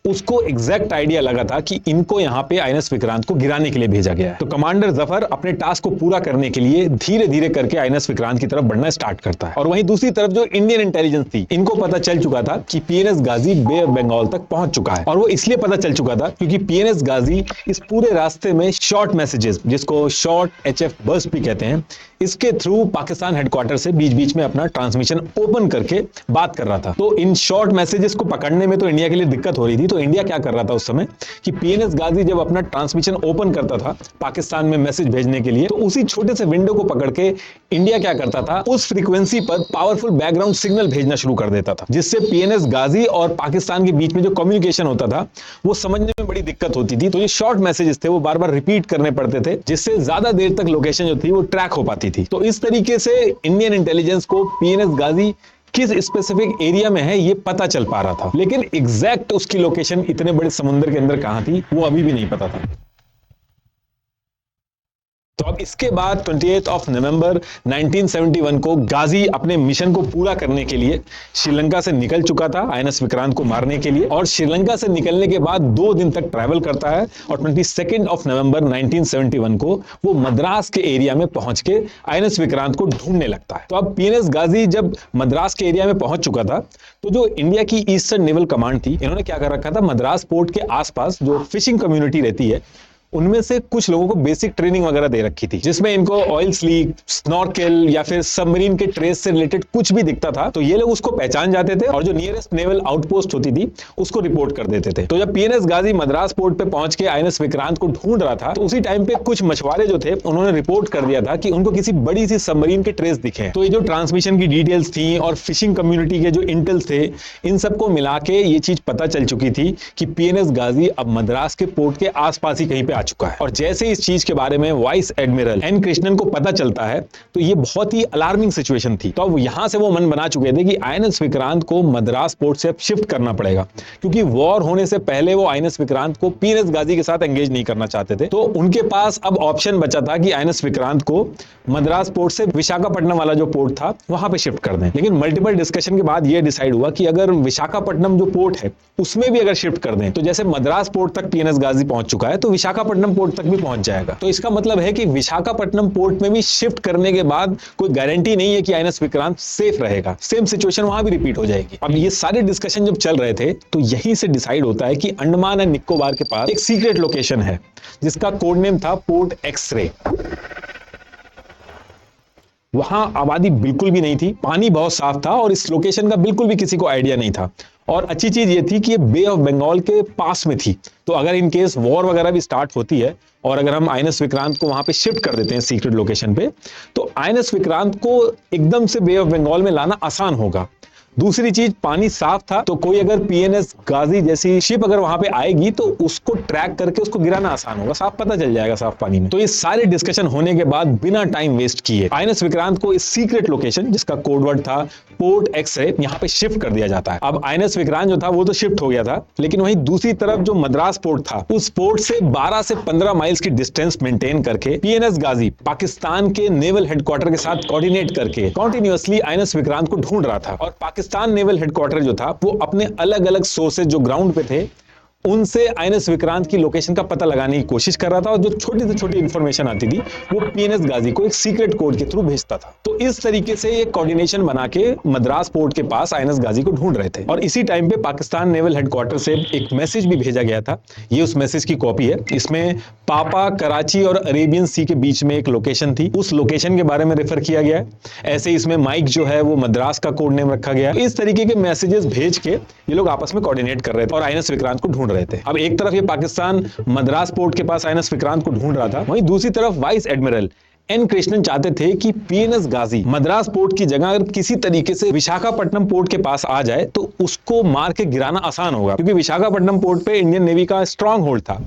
उसको एग्जैक्ट आइडिया लगा था कि इनको यहां पे आईएनएस विक्रांत को गिराने के लिए भेजा गया है। तो कमांडर जफर अपने टास्क को पूरा करने के लिए धीरे धीरे करके आईएनएस विक्रांत की तरफ बढ़ना स्टार्ट करता है। और वहीं दूसरी तरफ जो इंडियन इंटेलिजेंस थी, इनको पता चल चुका था कि PNS Ghazi bay of Bengal तक पहुंच चुका है। और वो इसलिए पता चल चुका था क्योंकि पीएनएस गाजी इस पूरे रास्ते में शॉर्ट मैसेजेस, जिसको शॉर्ट एचएफ बर्स्ट भी कहते हैं, इसके थ्रू पाकिस्तान हेडक्वार्टर से बीच बीच में अपना ट्रांसमिशन ओपन करके बात कर रहा था। तो इन शॉर्ट मैसेजेस को पकड़ने में तो इंडिया के लिए दिक्कत हो रही थी। तो इंडिया क्या कर रहा था उस समय कि पीएनएस गाजी जब अपना ट्रांसमिशन ओपन करता था पाकिस्तान में मैसेज भेजने के लिए, तो उसी छोटे से विंडो को पकड़ के इंडिया क्या करता था, उस फ्रीक्वेंसी पर पावरफुल बैकग्राउंड सिग्नल भेजना शुरू कर देता था, जिससे पीएनएस गाजी और पाकिस्तान के बीच में जो कम्युनिकेशन होता था वो समझने में बड़ी दिक्कत होती थी। तो ये शॉर्ट मैसेजेस थे वो बार बार रिपीट करने पड़ते थे, जिससे ज्यादा देर तक लोकेशन जो थी वो ट्रैक हो पाती थी। तो इस तरीके से इंडियन इंटेलिजेंस को पीएनएस गाजी किस स्पेसिफिक एरिया में है ये पता चल पा रहा था, लेकिन एग्जैक्ट उसकी लोकेशन इतने बड़े समुद्र के अंदर कहां थी वो अभी भी नहीं पता था। तो अब इसके बाद 28 नवंबर 1971 को गाजी अपने मिशन को पूरा करने के लिए श्रीलंका से निकल चुका था आईएनएस विक्रांत को मारने के लिए। और श्रीलंका से निकलने के बाद 2 दिन तक ट्रैवल करता है और 22 नवंबर 1971 को वो मद्रास के एरिया में पहुंच के आईएनएस विक्रांत को ढूंढने लगता है। तो अब पीएनएस गाजी जब मद्रास के एरिया में पहुंच चुका था, तो जो इंडिया की ईस्टर्न नेवल कमांड थी, इन्होंने क्या कर रखा था, मद्रास पोर्ट के आसपास जो फिशिंग कम्युनिटी रहती है उनमें से कुछ लोगों को बेसिक ट्रेनिंग वगैरह दे रखी थी, जिसमें इनको ऑयल स्लीक, स्नॉर्केल या फिर सबमरीन के ट्रेस से रिलेटेड कुछ भी दिखता था तो ये लोग उसको पहचान जाते थे और जो नियरेस्ट नेवल आउटपोस्ट होती थी उसको रिपोर्ट कर देते थे। तो जब पीएनएस गाजी मद्रास पोर्ट पे पहुंच के आईएनएस विक्रांत को ढूंढ रहा था, तो उसी टाइम पे कुछ मछुआरे जो थे उन्होंने रिपोर्ट कर दिया था कि उनको किसी बड़ी सी सबमरीन के ट्रेस दिखे। तो ये जो ट्रांसमिशन की डिटेल्स थी और फिशिंग कम्युनिटी के जो इंटेल्स थे, इन सबको मिला के ये चीज पता चल चुकी थी कि पीएनएस गाजी अब मद्रास के पोर्ट के आसपास ही कहीं पे आ चुका है। और जैसे इस चीज के बारे में वाइस एडमिरल एन कृष्णन को पता चलता है तो ये बहुत ही अलार्मिंग सिचुएशन थी। तो अब यहां से वो मन बना चुके थे कि आईएनएस विक्रांत को मद्रास पोर्ट से शिफ्ट करना पड़ेगा, क्योंकि वॉर होने से पहले वो आईएनएस विक्रांत को पीएनएस गाजी के साथ एंगेज नहीं करना चाहते थे। तो उनके पास अब ऑप्शन बचा था कि आईएनएस विक्रांत को मद्रास पोर्ट से विशाखापट्टनम वाला जो पोर्ट था वहां पे शिफ्ट कर दें। लेकिन मल्टीपल डिस्कशन के बाद यह डिसाइड हुआ कि अगर विशाखापट्टनम जो पोर्ट है उसमें भी अगर शिफ्ट कर दें, तो जैसे मद्रास पोर्ट तक पीएनएस गाजी पहुंच चुका है तो विशाखापट्टनम पोर्ट तक भी पहुंच जाएगा। तो इसका मतलब है कि विशाखापट्टनम पोर्ट में भी शिफ्ट करने के बाद कोई गारंटी नहीं है कि आईएनएस विक्रांत सेफ रहेगा, सेम सिचुएशन वहां भी रिपीट हो जाएगी। अब ये सारे डिस्कशन जब चल रहे थे तो यहीं से डिसाइड होता है कि अंडमान एंड निकोबार के पास एक सीक्रेट लोकेशन है जिसका कोड नेम था पोर्ट एक्सरे। वहां आबादी बिल्कुल भी नहीं थी, पानी बहुत साफ था और इस लोकेशन का बिल्कुल भी किसी को आइडिया नहीं था। और अच्छी चीज ये थी कि ये बे ऑफ बंगाल के पास में थी, तो अगर इन केस वॉर वगैरह भी स्टार्ट होती है और अगर हम आईएनएस विक्रांत को वहां पे शिफ्ट कर देते हैं सीक्रेट लोकेशन पे, तो आईएनएस विक्रांत को एकदम से बे ऑफ बंगाल में लाना आसान होगा। दूसरी चीज, पानी साफ था, तो कोई अगर पीएनएस गाजी जैसी शिप अगर वहां पे आएगी तो उसको ट्रैक करके उसको गिराना आसान होगा, साफ पता चल जाएगा साफ पानी में। तो ये सारे डिस्कशन होने के बाद बिना टाइम वेस्ट किए आईएनएस विक्रांत को इस सीक्रेट लोकेशन जिसका कोडवर्ड था पोर्ट एक्सरे, यहां पे शिफ्ट कर दिया जाता है। अब आईएनएस विक्रांत जो था वो तो शिफ्ट हो गया था, लेकिन वहीं दूसरी तरफ जो मद्रास पोर्ट था उस पोर्ट से 12 से 15 माइल्स की डिस्टेंस मेंटेन करके पीएनएस गाजी पाकिस्तान के नेवल हेडक्वार्टर के साथ कोऑर्डिनेट करके कंटिन्यूअसली आईएनएस विक्रांत को ढूंढ रहा था। और पाकिस्तान नेवल हेडक्वार्टर जो था वो अपने अलग अलग सोर्सेज जो ग्राउंड पे थे उनसे आईएनएस विक्रांत की लोकेशन का पता लगाने की कोशिश कर रहा था, और जो छोटी से छोटी इंफॉर्मेशन आती थी वो पीएनएस गाजी को एक सीक्रेट कोड के थ्रू भेजता था। तो इस तरीके से ये कोऑर्डिनेशन बना के मद्रास पोर्ट के पास आईएनएस गाजी को ढूंढ रहे थे। और इसी टाइम पे पाकिस्तान नेवल हेडक्वार्टर से एक मैसेज भी भेजा गया था, ये उस मैसेज की कॉपी है। इसमें पापा, कराची और अरेबियन सी के बीच में एक लोकेशन थी, उस लोकेशन के बारे में रेफर किया गया है। ऐसे इसमें माइक जो है वो मद्रास का कोड नेम रखा गया। इस तरीके के मैसेजेस भेज के ये लोग आपस में कोऑर्डिनेट कर रहे थे और आईएनएस विक्रांत को ढूंढ रहे थे। अब एक तरफ ये पाकिस्तान मद्रास पोर्ट के पास आईएनएस विक्रांत को ढूंढ रहा था, वहीं दूसरी तरफ वाइस एडमिरल एन कृष्णन चाहते थे कि पीएनएस गाजी मद्रास पोर्ट की जगह अगर किसी तरीके से विशाखापट्टनम पोर्ट के पास आ जाए तो उसको मार के गिराना आसान होगा, क्योंकि विशाखापट्टनम पोर्ट पे इंडियन नेवी का स्ट्रांग होल्ड था।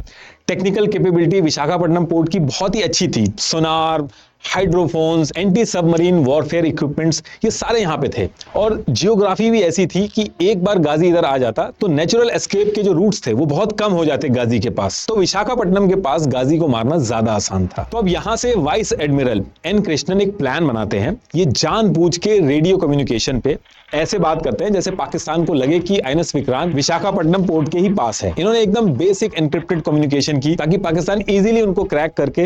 टेक्निकल कैपेबिलिटी विशाखापट्टनम पोर्ट की बहुत ही अच्छी थी, सोनार, हाइड्रोफोन्स, एंटी सबमरीन वॉरफेयर इक्विपमेंट्स, ये सारे यहाँ पे थे। और जियोग्राफी भी ऐसी थी कि एक बार गाजी इधर आ जाता तो नेचुरल एस्केप के जो रूट्स थे वो बहुत कम हो जाते गाजी के पास। तो विशाखापट्टनम के पास गाजी को मारना ज्यादा आसान था। तो अब यहां से वाइस एडमिरल एन कृष्णन एक प्लान बनाते हैं। ये जानबूझ के रेडियो कम्युनिकेशन पे ऐसे बात करते हैं जैसे पाकिस्तान को लगे कि आईएनएस विक्रांत विशाखापट्टनम पोर्ट के ही पास है। इन्होंने एकदम बेसिक एनक्रिप्टेड कम्युनिकेशन की ताकि पाकिस्तान इजीली उनको क्रैक करके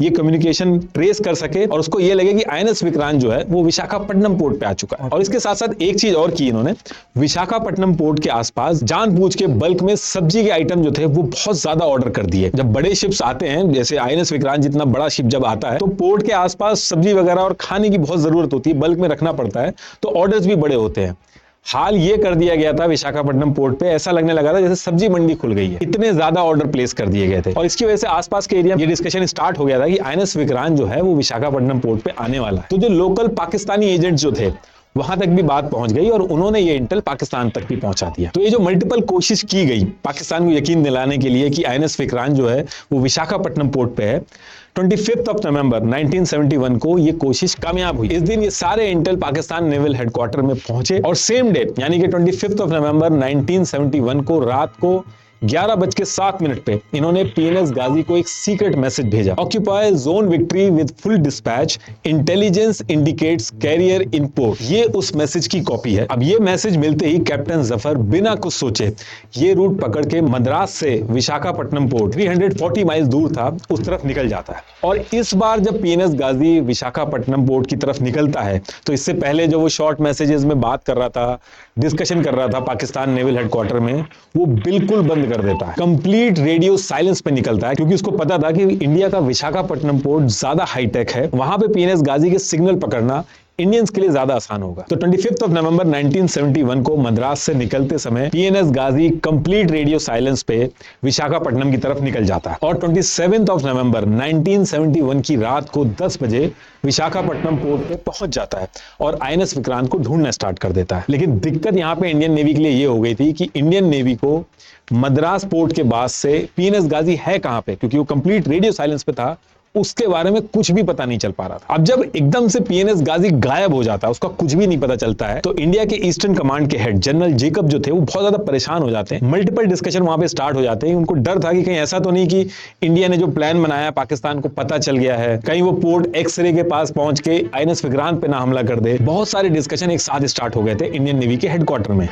ये कम्युनिकेशन ट्रेस कर सके और उसको ये लगे कि आईएनएस विक्रांत जो है वो विशाखापट्टनम पोर्ट पे आ चुका है। और इसके साथ साथ एक चीज और की इन्होंने, विशाखापट्टनम पोर्ट के आसपास जानबूझ के बल्क में सब्जी के आइटम जो थे वो बहुत ज्यादा ऑर्डर कर दिए। जब बड़े शिप्स आते हैं, जैसे आईएनएस विक्रांत जितना बड़ा शिप जब आता है, तो पोर्ट के आसपास सब्जी वगैरह और खाने की बहुत जरूरत होती है, बल्क में रखना पड़ता है, तो ऑर्डर्स भी बड़े होते हैं। हाल ये कर दिया गया था विशाखापट्टनम पोर्ट पे, ऐसा लगने लगा था जैसे सब्जी मंडी खुल गई है, इतने ज्यादा ऑर्डर प्लेस कर दिए गए थे। और इसकी वजह से आसपास के एरिया में ये डिस्कशन स्टार्ट हो गया था कि आईएनएस विक्रांत जो है वो विशाखापट्टनम पोर्ट पे आने वाला है। तो जो लोकल पाकिस्तानी एजेंट जो थे वहां तक भी बात पहुंच गई और उन्होंने ये इंटेल पाकिस्तान तक भी पहुंचा दिया। तो ये जो मल्टीपल कोशिश की गई पाकिस्तान को यकीन दिलाने के लिए कि आईएनएस विक्रांत जो है वो विशाखापट्टनम पोर्ट पे है, 25 नवंबर 1971 को ये कोशिश कामयाब हुई। इस दिन ये सारे इंटेल पाकिस्तान नेवल हेडक्वार्टर में पहुंचे और सेम डेट यानी कि 25 नवंबर 1971 को रात को 11:07 पे इन्होंने पीएनएस गाजी को एक सीक्रेट मैसेज भेजा। Occupy zone victory with full dispatch, intelligence indicates carrier in port. ये उस मैसेज की कॉपी है। अब ये मैसेज मिलते ही कैप्टन जफर बिना कुछ सोचे ये रूट पकड़ के मद्रास से विशाखापट्टनम पोर्ट 340 माइल दूर था उस तरफ निकल जाता है। और इस बार जब पीएनएस गाजी विशाखापट्टनम पोर्ट की तरफ निकलता है तो इससे पहले जो वो शॉर्ट मैसेजेस में बात कर रहा था, डिस्कशन कर रहा था पाकिस्तान नेवल हेडक्वार्टर में, वो बिल्कुल बंद कर देता है। कंप्लीट रेडियो साइलेंस पे निकलता है क्योंकि उसको पता था कि इंडिया का विशाखापट्टनम पोर्ट ज्यादा हाईटेक है, वहां पे पीएनएस गाजी के सिग्नल पकड़ना इंडियंस के लिए ज्यादा आसान होगा। तो 25 नवंबर 1971 को मद्रास से निकलते समय पीएनएस गाजी कंप्लीट रेडियो साइलेंस पे विशाखापट्टनम की तरफ निकल जाता है और 27 नवंबर 1971 की रात को 10 बजे विशाखापट्टनम पोर्ट पे पहुंच जाता है और आईएनएस विक्रांत को ढूंढना स्टार्ट कर देता है। लेकिन दिक्कत यहां पे इंडियन नेवी के लिए ये हो गई थी कि इंडियन नेवी को मद्रास पोर्ट के बाद से पीएनएस गाजी है कहां पे, क्योंकि वो कंप्लीट रेडियो साइलेंस पे था, उसके बारे में कुछ भी पता नहीं चल पा रहा था। अब जब एकदम से पीएनएस गाजी गायब हो जाता है, उसका कुछ भी नहीं पता चलता है, तो इंडिया के ईस्टर्न कमांड के हेड जनरल जेकब जो थे वो बहुत ज्यादा परेशान हो जाते हैं। मल्टीपल डिस्कशन वहां पे स्टार्ट हो जाते हैं। उनको डर था कि कहीं ऐसा तो नहीं कि इंडिया ने जो प्लान बनाया पाकिस्तान को पता चल गया है, कहीं वो पोर्ट एक्सरे के पास पहुंच के आईएनएस विक्रांत पे ना हमला कर दे। बहुत सारे डिस्कशन एक साथ स्टार्ट हो गए थे इंडियन नेवी के हेडक्वार्टर में।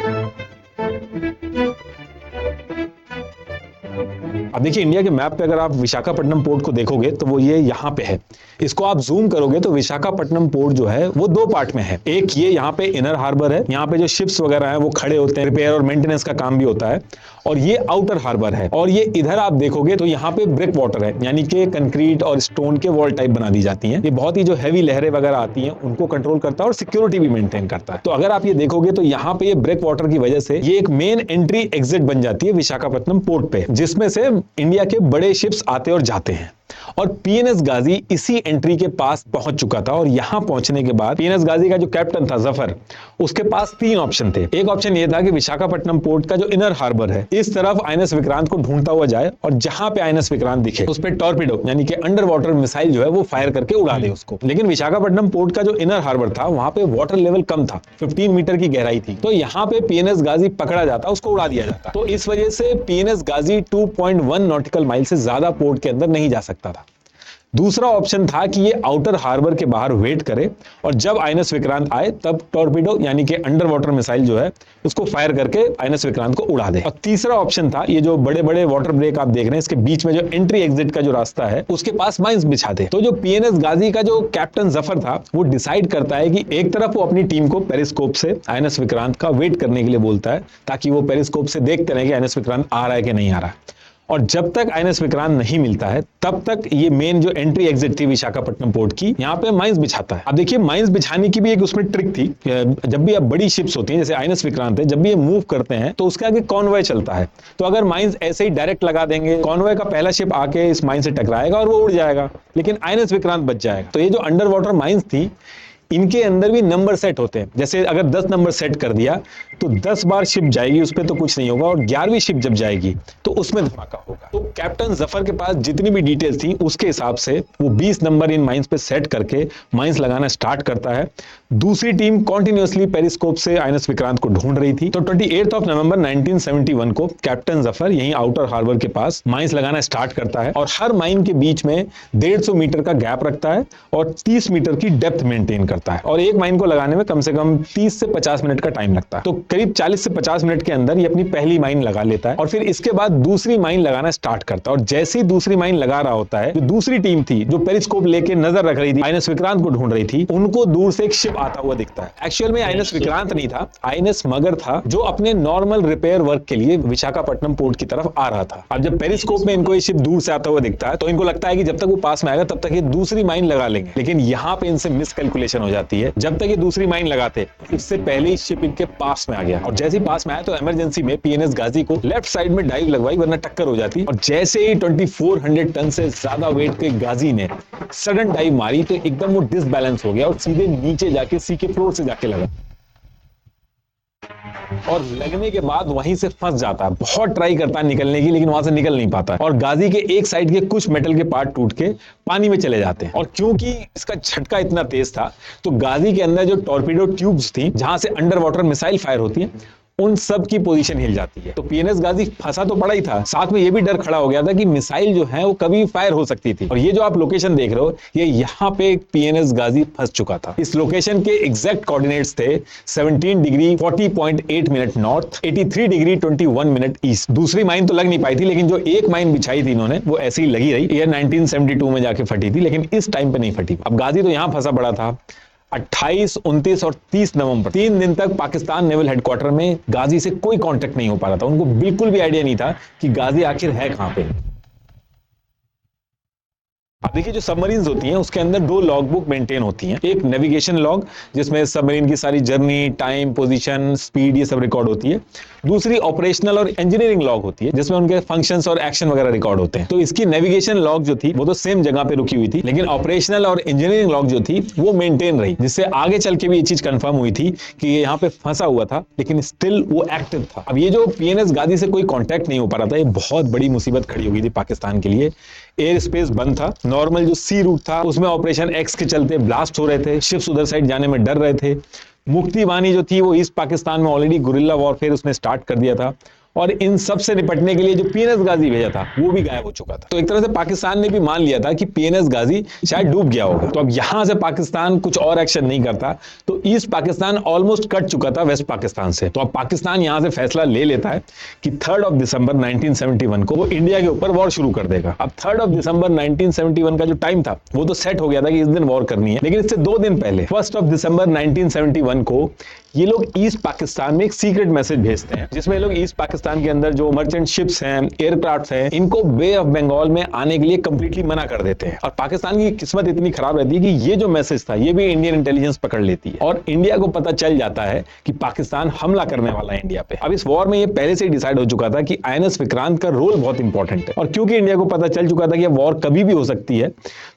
अब देखिए इंडिया के मैप पे अगर आप विशाखापट्टनम पोर्ट को देखोगे तो वो ये यहाँ पे है। इसको आप जूम करोगे तो विशाखापट्टनम पोर्ट जो है वो दो पार्ट में है। एक ये यहाँ पे इनर हार्बर है, यहाँ पे जो शिप्स वगैरह हैं वो खड़े होते हैं, रिपेयर और मेंटेनेंस का काम भी होता है। और ये आउटर हार्बर है और ये इधर आप देखोगे तो यहाँ पे ब्रेक वाटर है, यानी कि कंक्रीट और स्टोन के वॉल टाइप बना दी जाती हैं। ये बहुत ही जो हैवी लहरें वगैरह आती हैं उनको कंट्रोल करता है और सिक्योरिटी भी मेंटेन करता है। तो अगर आप ये देखोगे तो यहाँ पे ये ब्रेक वाटर की वजह से ये एक मेन एंट्री एग्जिट बन जाती है विशाखापट्टनम पोर्ट पे, जिसमें से इंडिया के बड़े शिप्स आते और जाते हैं। और पीएनएस गाजी इसी एंट्री के पास पहुंच चुका था और यहां पहुंचने के बाद पीएनएस गाजी का जो कैप्टन था जफर, उसके पास तीन ऑप्शन थे। एक ऑप्शन यह था कि विशाखापट्टनम पोर्ट का जो इनर हार्बर है इस तरफ आईएनएस विक्रांत को ढूंढता हुआ जाए और जहां पे आईएनएस विक्रांत दिखे उस पर टॉर्पीडो यानी कि अंडर वाटर मिसाइल जो है वो फायर करके उड़ा दे उसको। लेकिन विशाखापट्टनम पोर्ट का जो इनर हार्बर था वहां पे वाटर लेवल कम था, 15 मीटर की गहराई थी, तो यहां पे पीएनएस गाजी पकड़ा जाता, उसको उड़ा दिया जाता। तो इस वजह से पीएनएस गाजी 2.1 नॉटिकल माइल से ज्यादा पोर्ट के अंदर नहीं जा सकता था। दूसरा ऑप्शन था कि ये आउटर हार्बर के बाहर वेट करे और जब आईएनएस विक्रांत आए तब टॉर्पीडो यानी कि अंडर वाटर मिसाइल जो है उसको फायर करके आईएनएस विक्रांत को उड़ा दे। और तीसरा ऑप्शन था ये जो बड़े बड़े वाटर ब्रेक आप देख रहे हैं इसके बीच में जो एंट्री एग्जिट का जो रास्ता है उसके पास माइंस बिछा दे। तो जो पीएनएस गाजी का जो कैप्टन जफर था वो डिसाइड करता है कि एक तरफ वो अपनी टीम को पेरिस्कोप से आईएनएस विक्रांत का वेट करने के लिए बोलता है ताकि वो पेरिस्कोप से देखते रहे कि आईएनएस विक्रांत आ रहा है कि नहीं आ रहा है। और जब तक आईएनएस विक्रांत नहीं मिलता है तब तक ये मेन जो एंट्री एग्जिट थी विशाखापट्टनम पोर्ट की, यहाँ पे माइंस बिछाता है। अब देखिए माइंस बिछाने की भी एक उसमें ट्रिक थी। जब भी अब बड़ी शिप्स होती हैं जैसे आईएनएस विक्रांत है, जब भी ये मूव करते हैं तो उसके आगे कॉन्वॉय चलता है, तो अगर माइंस ऐसे ही डायरेक्ट लगा देंगे कॉन्वॉय का पहला शिप आके इस माइन से टकराएगा और वो उड़ जाएगा, लेकिन आईएनएस विक्रांत बच जाएगा। तो ये जो अंडर वाटर माइंस थी इनके अंदर भी नंबर सेट होते हैं। जैसे अगर 10 नंबर सेट कर दिया तो 10 बार शिप जाएगी, उस पर तो कुछ नहीं होगा, और 11वीं शिप जब जाएगी तो उसमें धमाका होगा। तो कैप्टन जफर के पास जितनी भी डिटेल थी उसके हिसाब से वो 20 नंबर इन माइंस पे सेट करके माइंस लगाना स्टार्ट करता है। दूसरी टीम कॉन्टिन्यूअसली पेरिस्कोप से आईएनएस विक्रांत को ढूंढ रही थी। तो 28 नवंबर 1971 को कैप्टन जफर यहीं आउटर हार्बर के पास माइंस लगाना स्टार्ट करता है और हर माइन के बीच में 150 मीटर का गैप रखता है और 30 मीटर की डेप्थ मेंटेन करता है। और एक माइन को लगाने में कम से कम 30 से 50 मिनट का टाइम लगता है। तो करीब 40 से 50 मिनट के अंदर ये अपनी पहली माइन लगा लेता है और फिर इसके बाद दूसरी माइन लगाना स्टार्ट करता है। और जैसे ही दूसरी माइन लगा रहा होता है, जो दूसरी टीम थी जो पेरिस्कोप लेके नजर रख रही थी, आईएनएस विक्रांत को ढूंढ रही थी, उनको दूर से एक शिप आता हुआ दिखता है। एक्चुअल में आईएनएस विक्रांत नहीं था, आईएनएस मगर था, जो अपने नॉर्मल रिपेयर वर्क के लिए विशाखापट्टनम पोर्ट की तरफ आ रहा था। अब जब पेरिस्कोप में इनको ये शिप दूर से आता हुआ दिखता है तो इनको लगता है कि जब तक वो पास में आएगा तब तक ये दूसरी माइन लगा लेंगे, लेकिन यहाँ पे इनसे मिसकैलकुलेशन हो जाती है। जब तक ये दूसरी माइन लगाते उससे पहले ही शिप इनके पास में आ गया और जैसे ही पास में आया तो इमरजेंसी में पीएनएस गाजी को लेफ्ट साइड में डाइव लगवाई, वरना टक्कर हो जाती। और जैसे ही 2400 टन से ज्यादा वेट के गाजी ने सडन डाइव मारी तो एकदम वो डिसबैलेंस हो गया और सीधे नीचे जाके सी के फ्लोर से जाके लगा और लगने के बाद वहीं से फंस जाता है। बहुत ट्राई करता है निकलने की, लेकिन वहां से निकल नहीं पाता और गाजी के एक साइड के कुछ मेटल के पार्ट टूट के पानी में चले जाते हैं। और क्योंकि इसका झटका इतना तेज था तो गाजी के अंदर जो टॉर्पीडो ट्यूब्स थी जहां से अंडर वाटर मिसाइल फायर होती है, उन सब की पोजीशन हिल जाती है। तो पीएनएस गाजी फंसा तो पड़ा ही था, साथ में ये भी डर खड़ा हो गया था कि मिसाइल जो है वो कभी फायर हो सकती थी। और ये जो आप लोकेशन देख रहे हो, ये यहाँ पे पीएनएस गाजी फंस चुका था। इस लोकेशन के एग्जैक्ट कोऑर्डिनेट्स थे 17 degree 40.8 minute north, 83 degree 21 minute east. दूसरी माइन तो लग नहीं पाई थी, लेकिन जो एक माइन बिछाई थी इन्होंने वो ऐसी ही लगी रही। ये 1972 में जाके फटी थी, लेकिन इस टाइम पे नहीं फटी। अब गाजी तो यहां फंसा पड़ा था। 28, 29 और 30 नवंबर 3 दिन तक पाकिस्तान नेवल हेडक्वार्टर में गाजी से कोई कांटेक्ट नहीं हो पा रहा था। उनको बिल्कुल भी आइडिया नहीं था कि गाजी आखिर है कहां पे। अब देखिए, जो सबमरीन्स होती हैं उसके अंदर 2 लॉग बुक मेंटेन होती हैं। एक नेविगेशन लॉग जिसमें सबमरीन की सारी जर्नी, टाइम, पोजीशन, स्पीड ये सब रिकॉर्ड होती है। दूसरी ऑपरेशनल और इंजीनियरिंग लॉग होती है जिसमें उनके फंक्शंस और एक्शन वगैरह रिकॉर्ड होते हैं। तो इसकी नेविगेशन लॉग जो थी वो तो सेम जगह पे रुकी हुई थी, लेकिन ऑपरेशनल और इंजीनियरिंग लॉग जो थी वो मेंटेन रही, जिससे आगे चल के भी ये चीज कंफर्म हुई थी कि ये यहाँ पे फंसा हुआ था लेकिन स्टिल वो एक्टिव था। अब ये जो पीएनएस गाजी से कोई कॉन्टैक्ट नहीं हो पा रहा था, ये बहुत बड़ी मुसीबत खड़ी हो गई थी पाकिस्तान के लिए। एयर स्पेस बंद था, नॉर्मल जो सी रूट था उसमें ऑपरेशन एक्स के चलते ब्लास्ट हो रहे थे, शिप्स उधर साइड जाने में डर रहे थे। मुक्ति वाहिनी जो थी वो ईस्ट पाकिस्तान में ऑलरेडी गुरिल्ला वॉरफेयर उसने स्टार्ट कर दिया था और इन सब से निपटने के लिए जो पीएनएस गाजी भेजा था वो भी गायब हो चुका था। तो एक तरह से पाकिस्तान ने भी मान लिया था कि पीएनएस गाजी शायद डूब गया होगा। तो अब यहां से पाकिस्तान कुछ और एक्शन नहीं करता तो ईस्ट पाकिस्तान ऑलमोस्ट कट चुका था वेस्ट पाकिस्तान से। तो अब पाकिस्तान यहां से फैसला ले लेता है कि 3 दिसंबर 1971 को वो इंडिया के ऊपर वॉर शुरू कर देगा। अब 3 दिसंबर 1971 का जो टाइम था वो तो सेट हो गया था कि इस दिन वॉर करनी है, लेकिन इससे 2 दिन पहले 1 दिसंबर 1971 को ये लोग ईस्ट पाकिस्तान में एक सीक्रेट मैसेज भेजते हैं, जिसमें लोग ईस्ट पाकिस्तान के अंदर जो मर्चेंट शिप्स हैं, एयरक्राफ्ट हैं, इनको बे ऑफ बंगाल में आने के लिए कंप्लीटली मना कर देते हैं। और पाकिस्तान की किस्मत इतनी खराब रहती है कि ये जो मैसेज था ये भी इंडियन इंटेलिजेंस पकड़ लेती है और इंडिया को पता चल जाता है कि पाकिस्तान हमला करने वाला है इंडिया पे। अब इस वॉर में ये पहले से ही डिसाइड हो चुका था कि आईएनएस विक्रांत का रोल बहुत इंपॉर्टेंट है और क्योंकि इंडिया को पता चल चुका था कि वॉर कभी भी हो सकती है,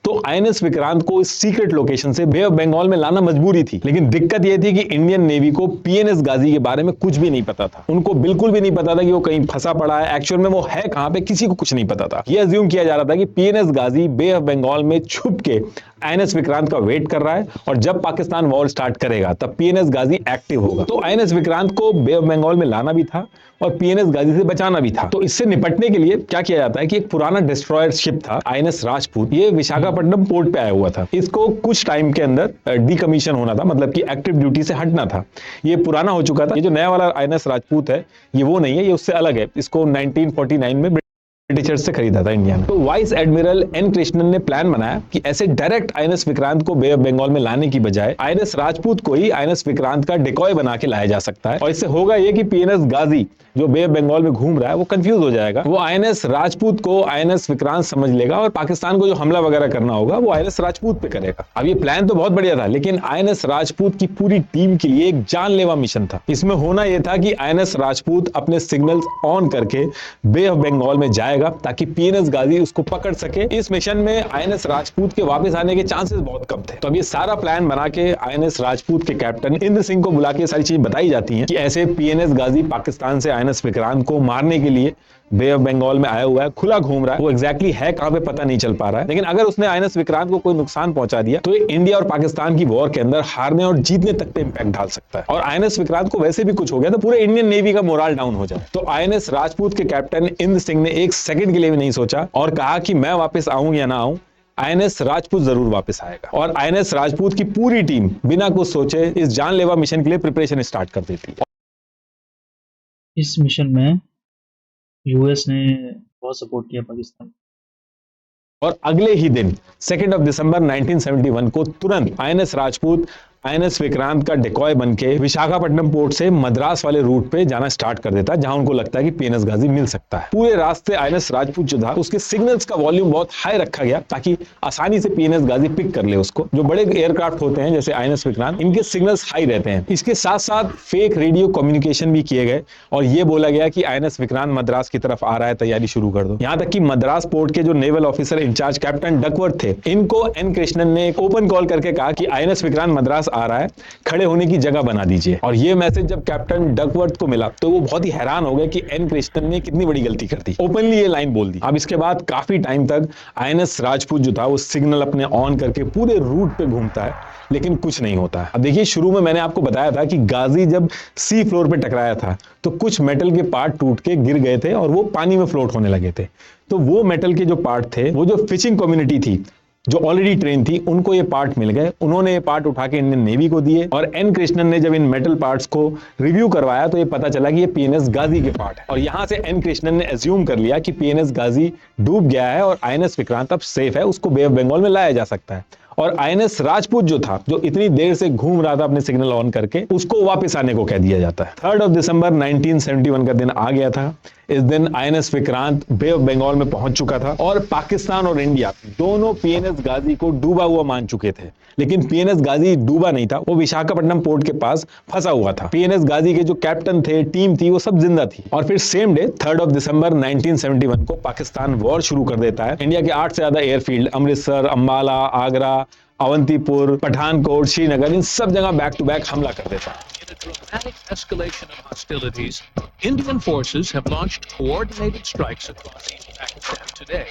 तो आईएनएस विक्रांत को इस सीक्रेट लोकेशन से बे ऑफ बंगाल में लाना मजबूरी थी। लेकिन दिक्कत यह थी कि इंडियन नेवी को पीएनएस गाजी के बारे में कुछ भी नहीं पता था। उनको बिल्कुल भी नहीं पता था कि वो कहीं फंसा पड़ा है, एक्चुअल में वो है कहां पे, किसी को कुछ नहीं पता था। ये अज्यूम किया जा रहा था कि PNS Ghazi bay of Bengal में छुप के आईएनएस विक्रांत का वेट कर रहा है और जब पाकिस्तान वॉर स्टार्ट करेगा तब पीएनएस गाजी एक्टिव होगा। तो आईएनएस विक्रांत को बे ऑफ बंगाल में लाना भी था और पीएनएस गाजी से बचाना भी था। तो इससे निपटने के लिए क्या किया जाता है कि एक पुराना डिस्ट्रॉयर शिप था आईएनएस राजपूत, ये विशाखापट्टनम पोर्ट पे आया हुआ था। इसको कुछ टाइम के अंदर डीकमीशन होना था, मतलब कि एक्टिव ड्यूटी से हटना था। ये पुराना हो चुका था। ये जो नया वाला आईएनएस राजपूत है ये वो नहीं है, ये उससे अलग है। इसको 1949 में ब्रिटिशर्स से खरीदा था इंडिया ने। तो वाइस एडमिरल एन कृष्णन ने प्लान बनाया कि ऐसे डायरेक्ट आईएनएस विक्रांत को बे ऑफ बंगाल में लाने की बजाय आईएनएस राजपूत को ही आईएनएस विक्रांत का डिकॉय बना के लाया जा सकता है। और इससे होगा ये कि पीएनएस गाजी जो बे ऑफ बंगाल में घूम रहा है वो कंफ्यूज हो जाएगा, वो आईएनएस राजपूत को आईएनएस विक्रांत समझ लेगा और पाकिस्तान को जो हमला वगैरह करना होगा वो आईएनएस राजपूत पे करेगा। अब ये प्लान तो बहुत बढ़िया था, लेकिन आईएनएस राजपूत की पूरी टीम के लिए एक जानलेवा मिशन था। इसमें होना यह था कि आईएनएस राजपूत अपने सिग्नल्स ऑन करके बे ऑफ बंगाल में जाएगा रहेगा ताकि पीएनएस गाजी उसको पकड़ सके। इस मिशन में आईएनएस राजपूत के वापस आने के चांसेस बहुत कम थे। तो अब ये सारा प्लान बना के आईएनएस राजपूत के कैप्टन इंद्र सिंह को बुला के सारी चीजें बताई जाती हैं कि ऐसे पीएनएस गाजी पाकिस्तान से आईएनएस विक्रांत को मारने के लिए बे ऑफ बंगाल में आया हुआ है, खुला घूम रहा है। वो एग्जैक्टली है कहां पे पता नहीं चल पा रहा है, लेकिन अगर उसने आईएनएस विक्रांत को कोई नुकसान पहुंचा दिया तो ये इंडिया और पाकिस्तान की वॉर के अंदर हारने और जीतने तक पे इंपैक्ट डाल सकता है। और आईएनएस विक्रांत को वैसे भी कुछ हो गया तो पूरे इंडियन नेवी का मोरल डाउन हो जाए। तो आईएनएस राजपूत के कैप्टन इंद्र सिंह ने एक सेकंड के लिए भी नहीं सोचा और कहा कि मैं वापस आऊं या ना आऊं, आईएनएस राजपूत जरूर वापस आएगा। और आईएनएस राजपूत की पूरी टीम बिना कुछ सोचे इस जानलेवा मिशन के लिए प्रिपरेशन स्टार्ट कर देती है। इस मिशन में यूएस ने बहुत सपोर्ट किया पाकिस्तान। और अगले ही दिन 2 दिसंबर 1971 को तुरंत आईएनएस राजपूत आईएनएस विक्रांत का डिकॉय बनके विशाखापट्टनम पोर्ट से मद्रास वाले रूट पे जाना स्टार्ट कर देता है, जहां उनको लगता है कि पीएनएस गाजी मिल सकता है। पूरे रास्ते आईएनएस राजपूत जो था उसके सिग्नल्स का वॉल्यूम बहुत हाई रखा गया ताकि आसानी से पीएनएस गाजी पिक कर ले उसको। जो बड़े एयरक्राफ्ट होते हैं जैसे आईएनएस विक्रांत, इनके सिग्नल्स हाई रहते हैं। इसके साथ साथ फेक रेडियो कम्युनिकेशन भी किए गए और ये बोला गया कि आईएनएस विक्रांत मद्रास की तरफ आ रहा है, तैयारी शुरू कर दो। यहां तक कि मद्रास पोर्ट के जो naval officer in charge Captain Duckworth थे, इनको एन कृष्णन ने एक ओपन कॉल करके कहा कि आईएनएस विक्रांत मद्रास आ रहा है, खड़े होने की जगह बना दीजिए। और ये मैसेज जब कैप्टन डकवर्थ को मिला तो वो बहुत ही हैरान हो गए कि एन कृष्णन ने कितनी बड़ी गलती कर दी, ओपनली ये लाइन बोल दी। अब इसके बाद काफी टाइम तक आईएनएस राजपूत जो था वो सिग्नल अपने ऑन करके पूरे रूट पे घूमता है, लेकिन कुछ नहीं होता है। अब देखिए, शुरू में मैंने आपको बताया था कि गाजी जब सी फ्लोर पे टकराया था तो कुछ मेटल के पार्ट टूट के गिर गए थे और वो पानी में फ्लोट होने लगे थे। तो वो मेटल के जो पार्ट थे, वो जो फिशिंग कम्युनिटी थी जो ऑलरेडी ट्रेन थी, उनको ये पार्ट मिल गए। उन्होंने ये पार्ट उठा के इंडियन नेवी को दिए और एन कृष्णन ने जब इन मेटल पार्ट्स को रिव्यू करवाया तो ये पता चला कि ये पीएनएस गाजी के पार्ट है। और यहां से एन कृष्णन ने एज्यूम कर लिया कि पीएनएस गाजी डूब गया है और आईएनएस विक्रांत अब सेफ है, उसको बे ऑफ बंगाल में लाया जा सकता है। और आईएनएस राजपूत जो था, जो इतनी देर से घूम रहा था अपने सिग्नल ऑन करके, उसको वापस आने को कह दिया जाता है। 3 दिसंबर 1971 का दिन आ गया था। इस दिन INS Vikrant bay of Bengal में पहुंच चुका था और पाकिस्तान और इंडिया दोनों पीएनएस गाजी को डूबा हुआ मान चुके थे। लेकिन पीएनएस गाजी डूबा नहीं था, वो विशाखापट्टनम पोर्ट के पास फंसा हुआ था। पीएनएस गाजी के जो कैप्टन थे, टीम थी, वो सब जिंदा थी। और फिर सेम डे 3 दिसंबर 1971 को पाकिस्तान वॉर शुरू कर देता है। इंडिया के 8 से ज्यादा एयरफील्ड, अमृतसर, अंबाला, आगरा, अवंतीपुर, पठानकोट, श्रीनगर, इन सब जगह बैक टू बैक हमला कर देता है। In a dramatic escalation of hostilities, Indian forces have launched coordinated strikes across East Pakistan today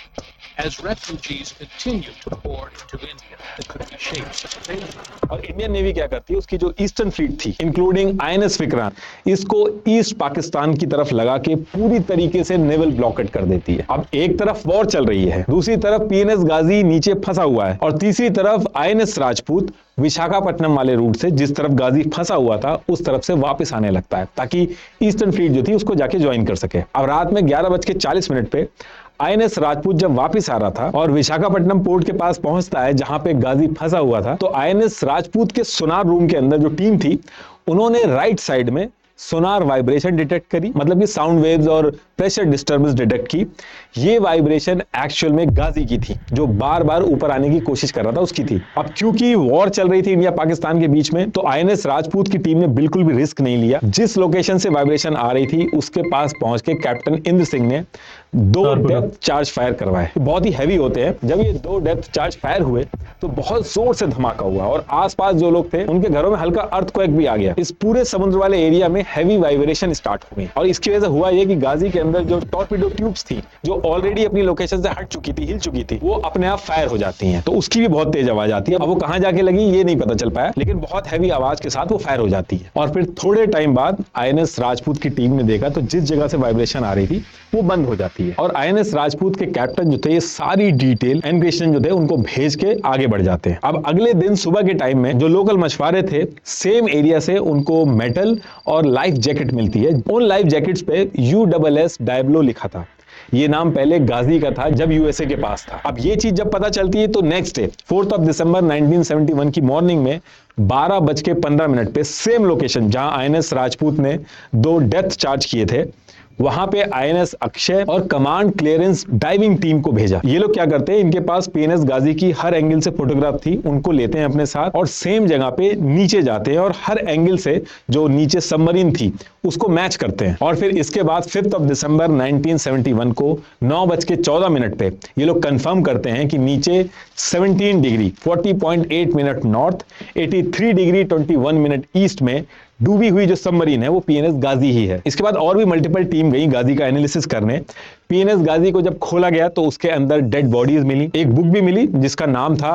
as refugees continue to pour into India. That could be shapes of invasion. और इंडियन नेवी क्या करती है, उसकी जो ईस्टर्न फ्लीट थी इंक्लूडिंग आईएनएस विक्रांत, इसको ईस्ट पाकिस्तान की तरफ लगा के पूरी तरीके से नेवल ब्लॉकेट कर देती है। अब एक तरफ वॉर चल रही है, दूसरी तरफ पीएनएस गाजी नीचे फंसा हुआ है और तीसरी तरफ आईएनएस राजपूत विशाखापट्टनम वाले रूट से, जिस तरफ गाजी फंसा हुआ था, उस तरफ से वापस आने लगता है ताकि ईस्टर्न फ्लीट जो थी उसको जाके ज्वाइन कर सके। अब रात में 11:40 पे आईएनएस राजपूत जब वापस आ रहा था और विशाखापट्टनम पोर्ट के पास पहुंचता है जहां पे गाजी फंसा हुआ था, तो आईएनएस राजपूत के सोनार रूम के अंदर जो टीम थी, उन्होंने राइट साइड में सोनार वाइब्रेशन डिटेक्ट करी, मतलब कि साउंड वेव्स और प्रेशर डिस्टर्बेंस डिटेक्ट की। ये वाइब्रेशन एक्चुअल में गाजी की थी, जो बार बार ऊपर आने की कोशिश कर रहा था, उसकी थी। अब क्योंकि वॉर चल रही थी इंडिया पाकिस्तान के बीच में, तो आईएनएस राजपूत की टीम ने बिल्कुल भी रिस्क नहीं लिया। जिस लोकेशन से वाइब्रेशन आ रही थी उसके पास पहुंच के कैप्टन इंद्र सिंह ने 2 डेप्थ चार्ज फायर करवाए। बहुत ही हैवी होते हैं। जब ये 2 डेप्थ चार्ज फायर हुए तो बहुत जोर से धमाका हुआ और आसपास जो लोग थे उनके घरों में हल्का अर्थक्वेक भी आ गया। इस पूरे समुद्र वाले एरिया में हैवी वाइब्रेशन स्टार्ट हो गई और इसकी वजह से हुआ ये कि गाजी के अंदर जो टॉर्पीडो ट्यूब्स थी, जो ऑलरेडी अपनी लोकेशन से हट चुकी थी, हिल चुकी थी, वो अपने आप फायर हो जाती हैं। तो उसकी भी बहुत तेज आवाज आती है। अब वो कहां जाके लगी ये नहीं पता चल पाया, लेकिन बहुत हैवी आवाज के साथ वो फायर हो जाती है। और फिर थोड़े टाइम बाद आईएनएस राजपूत की टीम ने देखा तो जिस जगह से वाइब्रेशन आ रही थी वो बंद हो जाती है। और आईएनएस राजपूत के कैप्टन जो थे, ये सारी डिटेल एन कृष्णन जो थे उनको भेज के आगे बढ़ जाते हैं। अब अगले दिन सुबह के टाइम में जो लोकल मछुआरे थे, सेम एरिया से उनको मेटल और लाइफ जैकेट मिलती है। उन लाइफ जैकेट्स पे USS डायब्लो लिखा था। ये नाम पहले गाजी का था जब यूएसए के पास था। अब ये चीज जब पता चलती है तो नेक्स्ट डे 4 दिसंबर 1971 की मॉर्निंग में 12:15 पे सेम लोकेशन जहां आईएनएस राजपूत ने 2 डेप्थ चार्ज किए थे, वहां पे आईएनएस अक्षय और कमांड क्लियरेंस डाइविंग टीम को भेजा। ये लोग क्या करते हैं, इनके पास पीएनएस गाजी की हर एंगल से फोटोग्राफ थी, उनको लेते हैं अपने साथ और सेम जगह पे नीचे जाते हैं और हर एंगल से जो नीचे सबमरीन थी उसको मैच करते हैं। और फिर इसके बाद 5 दिसंबर 1971 को 9:14 पे ये लोग कंफर्म करते हैं कि नीचे 17 degree 40.8 minute north, 83 degree 21 minute east में डूबी हुई जो सबमरीन है वो पीएनएस गाजी ही है। इसके बाद और भी मल्टीपल टीम गई गाजी का एनालिसिस करने। पीएनएस गाजी को जब खोला गया तो उसके अंदर डेड बॉडीज मिली, एक बुक भी मिली जिसका नाम था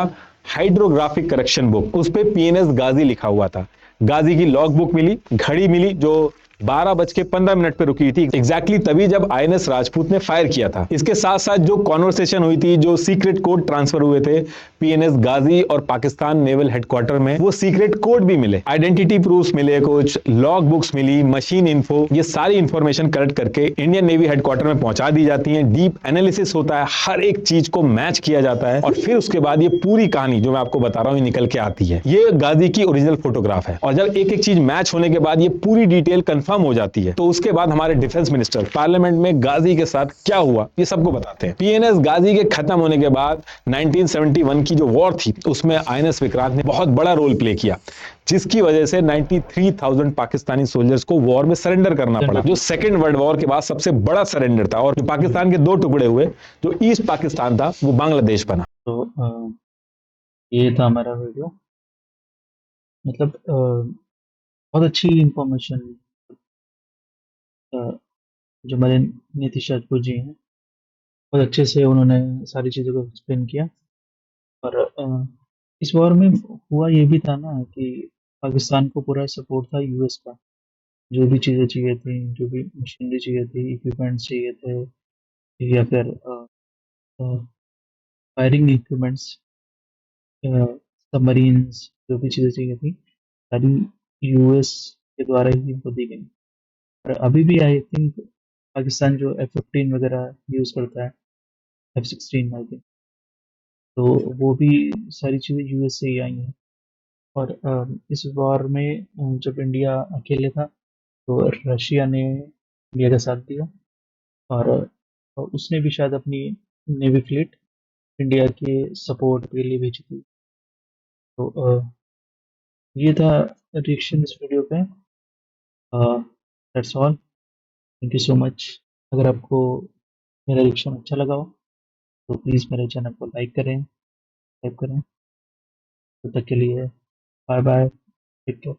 हाइड्रोग्राफिक करेक्शन बुक, उस पे पीएनएस गाजी लिखा हुआ था। गाजी की लॉग बुक मिली, घड़ी मिली जो 12:15 पे रुकी थी एग्जैक्टली तभी जब आईएनएस राजपूत ने फायर किया था। इसके साथ साथ जो कॉन्वर्सेशन हुई थी, जो सीक्रेट कोड ट्रांसफर हुए थे पीएनएस गाजी और पाकिस्तान नेवल हेडक्वार्टर में, वो सीक्रेट कोड भी मिले, आइडेंटिटी प्रूफ्स मिले, कुछ लॉग बुक्स मिली, मशीन इन्फो, ये सारी इंफॉर्मेशन कलेक्ट करके इंडियन नेवी हेडक्वार्टर में पहुंचा दी जाती है। डीप एनालिसिस होता है, हर एक चीज को मैच किया जाता है और फिर उसके बाद ये पूरी कहानी जो मैं आपको बता रहा हूं निकल के आती है। ये गाजी की ओरिजिनल फोटोग्राफ है और जब एक एक चीज मैच होने के बाद ये पूरी डिटेल कंफर्म हो जाती है तो उसके बाद हमारे डिफेंस मिनिस्टर पार्लियामेंट में गाजी के साथ क्या हुआ ये सबको बताते हैं। पीएनएस गाजी के खत्म होने के बाद 1971 की जो वॉर थी उसमें आईएनएस विक्रांत ने बहुत बड़ा रोल प्ले किया, जिसकी वजह से 93,000 पाकिस्तानी सोल्जर्स को वॉर में सरेंडर करना पड़ा, जो सेकेंड वर्ल्ड वॉर के बाद सबसे बड़ा सरेंडर था। और जो पाकिस्तान के दो टुकड़े हुए, जो ईस्ट पाकिस्तान था वो बांग्लादेश बना। तो ये था हमारा वीडियो। मतलब बहुत अच्छी इंफॉर्मेशन जो हमारे नीतीश राजपूत जी हैं, बहुत अच्छे से उन्होंने सारी चीज़ों को एक्सप्लेन किया। और इस वॉर में हुआ ये भी था ना कि पाकिस्तान को पूरा सपोर्ट था यूएस का। जो भी चीज़ें चाहिए थी, जो भी मशीनरी चाहिए थी, इक्विपमेंट्स चाहिए थे, या फिर फायरिंग इक्विपमेंट्स, सबमरीन्स, जो भी चीज़ें चाहिए थी, सारी यूएस के द्वारा ही इनको दी गई। और अभी भी आई थिंक पाकिस्तान जो F-15 वगैरह यूज़ करता है, F-16 आई थिंक, तो वो भी सारी चीज़ें यूएस से ही आई हैं। और इस वॉर में जब इंडिया अकेले था तो रशिया ने इंडिया का साथ दिया और उसने भी शायद अपनी नेवी फ्लीट इंडिया के सपोर्ट के लिए भेजी थी। तो ये था रिएक्शन इस वीडियो पे। That's all, thank you so much. अगर आपको मेरा रिएक्शन अच्छा लगा हो तो प्लीज़ मेरे चैनल को लाइक करें, सब्सक्राइब करें। तब तक के लिए बाय बाय, टेक केयर।